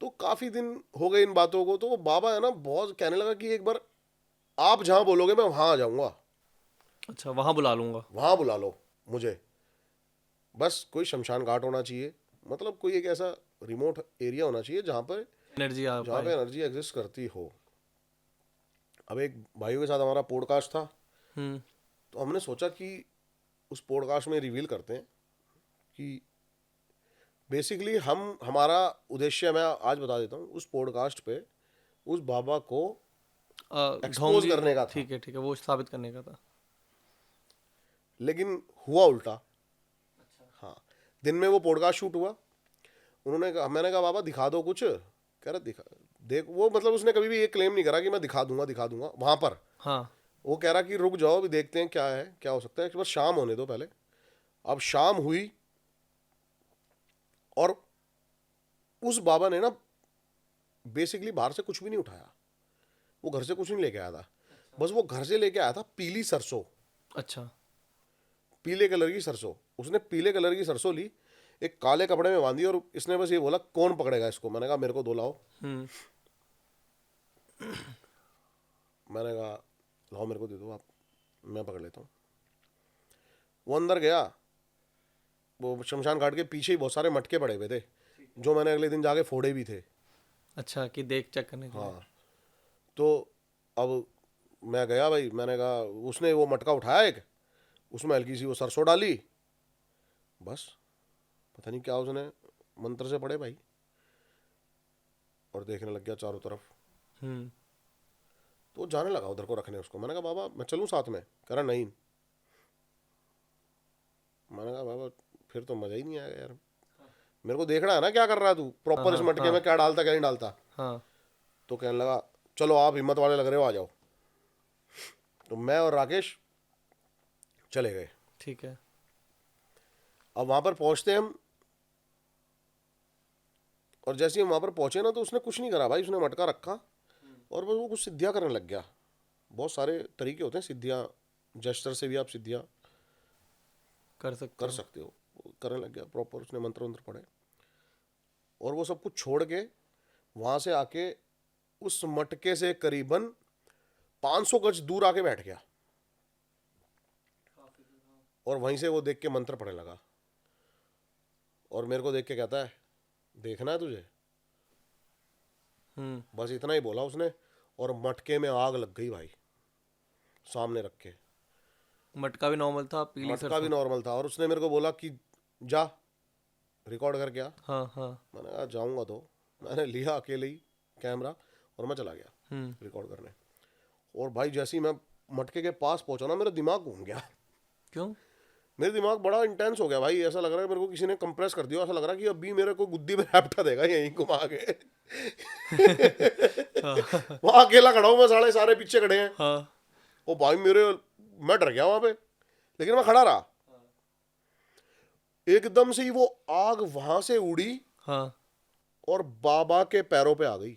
तो काफ़ी दिन हो गए इन बातों को। तो वो बाबा है ना बहुत कहने लगा कि एक बार आप जहाँ बोलोगे मैं वहाँ आ जाऊँगा, अच्छा, वहाँ बुला लूंगा। वहाँ बुला लो मुझे, बस कोई शमशान घाट होना चाहिए, मतलब कोई एक ऐसा रिमोट एरिया होना चाहिए जहाँ पर एनर्जी आ जहाँ पे पाए। एनर्जी एग्जिस्ट करती हो। अब एक भाइयों के साथ हमारा पॉडकास्ट था, हम्म। तो हमने सोचा कि उस पॉडकास्ट में रिवील करते हैं कि बेसिकली हमारा उद्देश्य मैं आज बता देता हूँ। उस पॉडकास्ट पे उस बाबा को एक्सपोज ढोंगी। करने का था, ठीक है, वो साबित करने का था। लेकिन हुआ उल्टा। हाँ, दिन में वो पॉडकास्ट शूट हुआ। मैंने कहा बाबा दिखा दो कुछ। कह रहा दिखा देख, वो मतलब उसने कभी भी ये क्लेम नहीं करा कि मैं दिखा दूंगा वहां पर। हाँ। वो कह रहा कि रुक जाओ, अभी देखते हैं क्या है, क्या हो सकता है, एक बार शाम होने दो पहले। अब शाम हुई और उस बाबा ने ना बेसिकली बाहर से कुछ भी नहीं उठाया, वो घर से कुछ नहीं लेके आया था। बस वो घर से लेके आया था पीली सरसों, अच्छा। पीले कलर की सरसों। उसने पीले कलर की सरसों ली, एक काले कपड़े में बांधी, और इसने बस ये बोला कौन पकड़ेगा इसको। मैंने कहा मेरे को 2 लाओ। हम्म। मैंने कहा लाओ मेरे को दे दो आप, मैं पकड़ लेता हूँ। वो अंदर गया, वो शमशान घाट के पीछे ही बहुत सारे मटके पड़े हुए थे, जो मैंने अगले दिन जाके फोड़े भी थे। अच्छा, कि देख चेक करने के लिए। हाँ, तो अब मैं गया भाई, मैंने कहा, उसने वो मटका उठाया एक, उसमें हल्की सी वो सरसों डाली, बस पता नहीं क्या उसने मंत्र से पढ़े भाई, और देखने लग गया चारों तरफ। हम्म। तो जाने लगा उधर को रखने उसको। मैंने कहा बाबा मैं चलूँ साथ में। कह रहा नहीं। मैंने कहा बाबा फिर तो मज़ा ही नहीं आएगा यार, मेरे को देखना है ना क्या कर रहा है तू, हाँ प्रॉपर इस हाँ मटके हाँ में क्या डालता क्या नहीं डालता। हाँ। तो कहने लगा चलो आप हिम्मत वाले लग रहे हो, आ जाओ। तो मैं और राकेश चले गए। ठीक है। अब वहाँ पर पहुँचते हम, और जैसे ही हम वहाँ पर पहुँचे ना, तो उसने कुछ नहीं करा भाई, उसने मटका रखा और बस वो कुछ सिद्धियाँ करने लग गया। बहुत सारे तरीके होते हैं सिद्धियाँ, जेस्चर से भी आप सिद्धियाँ कर सकते कर हो। सकते हो। वो करने लग गया प्रॉपर, उसने मंत्र वंत्र पढ़े, और वो सब कुछ छोड़ के वहाँ से आके उस मटके से करीबन 500 गज दूर आके बैठ गया, और वहीं से वो देख के मंत्र पढ़ने लगा, और मेरे को देख के कहता है देखना है तुझे। बस इतना ही बोला उसने, और मटके में आग लग गई भाई, सामने रख के। मटका भी नॉर्मल था, पीली मटका सरसों। भी नॉर्मल था, और उसने मेरे को बोला कि जा रिकॉर्ड करके आ। हाँ हाँ। मैंने कहा जाऊंगा। तो मैंने लिया अकेले ही कैमरा और मैं चला गया हम्म। रिकॉर्ड करने। और भाई जैसे ही मैं मटके के पास पहुंचा ना, मेरा दिमाग घूम गया। क्यों? मेरा दिमाग बड़ा इंटेंस हो गया भाई, ऐसा लग रहा है मेरे को किसी ने कंप्रेस कर दिया। ऐसा लग रहा है कि अभी मेरे को गुद्दी में रैप्टा देगा यहीं घुमा के। हाँ वहां अकेला खड़ा हूं मैं, सारे पीछे खड़े हैं। हाँ। ओ भाई मैं डर गया वहां पे, लेकिन मैं खड़ा रहा। एकदम से ही वो आग वहां से उड़ी हाँ। और बाबा के पैरों पे आ गई।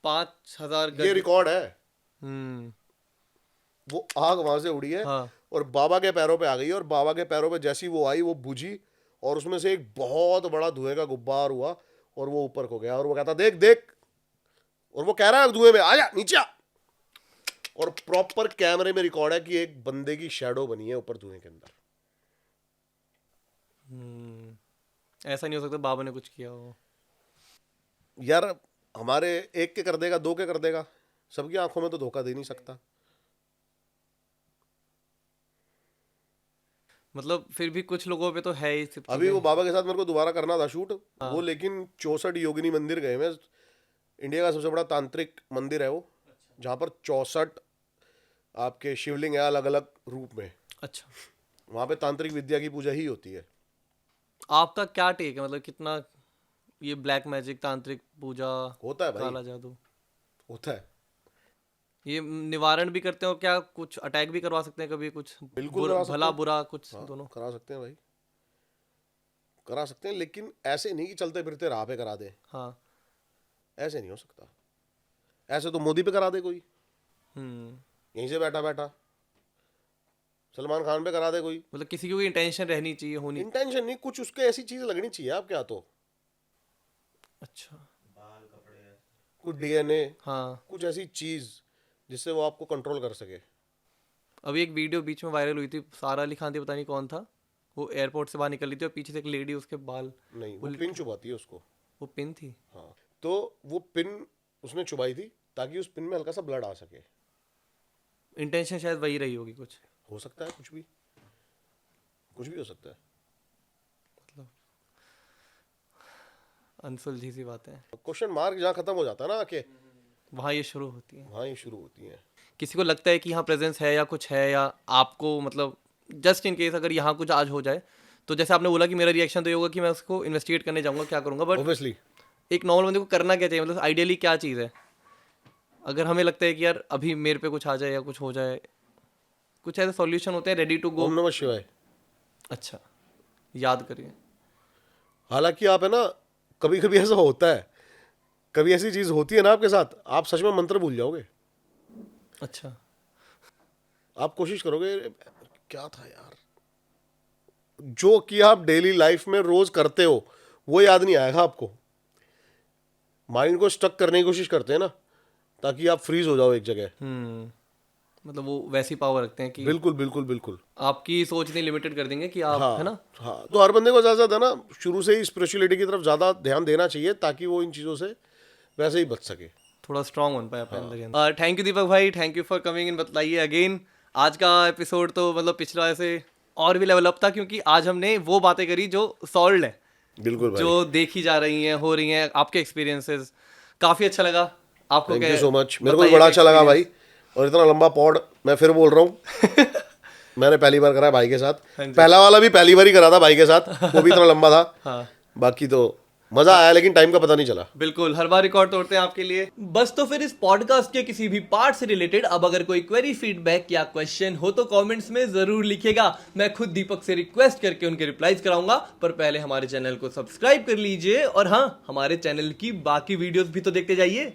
5000 ये गज। रिकॉर्ड है। हम्म। वो आग वहां से उड़ी है हाँ। और बाबा के पैरों पे आ गई, और बाबा के पैरों पे जैसी वो आई वो बुझी, और उसमें से एक बहुत बड़ा धुएं का गुब्बार हुआ, और वो ऊपर को गया, और वो कहता देख देख, और वो कह रहा है धुएं में आ जा नीचे आ। और प्रॉपर कैमरे में रिकॉर्ड है कि एक बंदे की शैडो बनी है ऊपर धुएं के अंदर। ऐसा नहीं हो सकता बाबा ने कुछ किया हो। यार हमारे एक के कर देगा, दो के कर देगा, सबकी आंखों में तो धोखा दे नहीं सकता। मतलब फिर भी कुछ लोगों पे तो है ही सब अभी चीजें। वो बाबा के साथ मेरे को दोबारा करना था शूट, वो लेकिन 64 योगिनी मंदिर गए मैं। इंडिया का सबसे बड़ा तांत्रिक मंदिर है वो, जहाँ पर 64 आपके शिवलिंग है अलग अलग रूप में। अच्छा, वहाँ पे तांत्रिक विद्या की पूजा ही होती है। आपका क्या टेक है, मतलब कितना ये ब्लैक मैजिक, तांत्रिक पूजा, होता है भाई, काला जादू, होता है। ये निवारण भी करते हो क्या? कुछ अटैक भी करवा सकते हैं कभी? कुछ बिल्कुल करा सकते भला हैं। बुरा कुछ हाँ, दोनों? करा सकते हैं भाई, करा सकते हैं, लेकिन ऐसे नहीं कि चलते फिरते राह पे करा दे। हाँ। ऐसे नहीं हो सकता। ऐसे तो मोदी पे करा दे कोई, हम्म। यहीं से बैठा बैठा। सलमान खान पे करा दे कोई। मतलब किसी की कोई इंटेंशन रहनी चाहिए, होनी। इंटेंशन नहीं, कुछ उसके ऐसी चीज लगनी चाहिए आपके हाथों, अच्छा। कुछ डीएनए, हाँ, कुछ ऐसी चीज जिससे वो आपको कंट्रोल कर सके। अभी एक वीडियो बीच में वायरल हुई थी, सारा अली खान थी, पता नहीं कौन था, वो एयरपोर्ट से बाहर निकल रही थी और पीछे से एक लेडी, उसके बाल, नहीं, वो पिन चुभाती है उसको। वो पिन थी। हाँ, तो वो पिन उसने चुभाई थी ताकि उस पिन में हल्का सा ब्लड आ सके। इंटेंशन शायद वही रही होगी कुछ। हो सकता है, कुछ भी, कुछ भी हो सकता है। अनसुलझी सी बातें, क्वेश्चन मार्क जहाँ खत्म हो जाता है ना आके, वहाँ ये शुरू होती है। वहाँ ही शुरू होती है। किसी को लगता है कि यहाँ प्रेजेंस है या कुछ है, या आपको मतलब जस्ट इन केस अगर यहाँ कुछ आज हो जाए, तो जैसे आपने बोला कि मेरा रिएक्शन तो ये होगा कि मैं उसको इन्वेस्टिगेट करने जाऊँगा, क्या करूँगा, बट ऑब्वियसली एक नॉर्मल बंदे को करना क्या चाहिए? मतलब आइडियली क्या चीज़ है? अगर हमें लगता है कि यार अभी मेरे पे कुछ आ जाए या कुछ हो जाए, कुछ ऐसे सॉल्यूशन होते हैं रेडी टू गो? ओम नमः शिवाय। अच्छा, याद करिए। हालांकि आप है ना, कभी कभी ऐसा होता है, कभी ऐसी चीज होती है ना आपके साथ, आप सच में मंत्र भूल जाओगे। अच्छा। आप कोशिश करोगे क्या था यार, जो कि आप डेली लाइफ में रोज करते हो वो याद नहीं आएगा आपको। माइंड को स्टक करने की कोशिश करते हैं ना, ताकि आप फ्रीज हो जाओ एक जगह। मतलब वो वैसी पावर रखते हैं कि बिल्कुल बिल्कुल बिल्कुल। आपकी सोच नहीं लिमिटेड कर देंगे कि आप, हाँ है ना? हाँ, तो हर बंदे को ज्यादा ज्यादा ना शुरू से ही स्पिरिचुअलिटी की तरफ ज्यादा ध्यान देना चाहिए, ताकि वो इन चीजों से वैसे ही बच सके। थोड़ा स्ट्रांग बन पाए अपने अंदर। थैंक यू दीपक भाई, thank you for coming in. बताइए अगेन, आज का एपिसोड तो मतलब पिछला ऐसे और भी लेवल अप था, क्योंकि आज हमने वो बातें करी जो सॉल्व है, बिल्कुल भाई, जो देखी जा रही हैं, हो रही हैं, आपके एक्सपीरियंसेस। काफी अच्छा लगा। आपको थैंक क्या, यू सो मच, मेरे को भी बताइए बड़ा अच्छा लगा experience। भाई। और इतना लंबा पॉड मैं फिर बोल रहा हूँ मैंने पहली बार करा है भाई के साथ। हाँ जी। पहला वाला भी पहली बार ही करा था भाई के साथ, वो भी इतना लंबा था। हाँ, बाकी तो मजा आया, लेकिन टाइम का पता नहीं चला। बिल्कुल, हर बार रिकॉर्ड तोड़ते हैं आपके लिए। बस तो फिर इस पॉडकास्ट के किसी भी पार्ट से रिलेटेड अब अगर कोई क्वेरी, फीडबैक या क्वेश्चन हो तो कमेंट्स में जरूर लिखिएगा। मैं खुद दीपक से रिक्वेस्ट करके उनके रिप्लाईज कराऊंगा, पर पहले हमारे चैनल को सब्सक्राइब कर लीजिए, और हाँ, हमारे चैनल की बाकी वीडियोस भी तो देखते जाइए।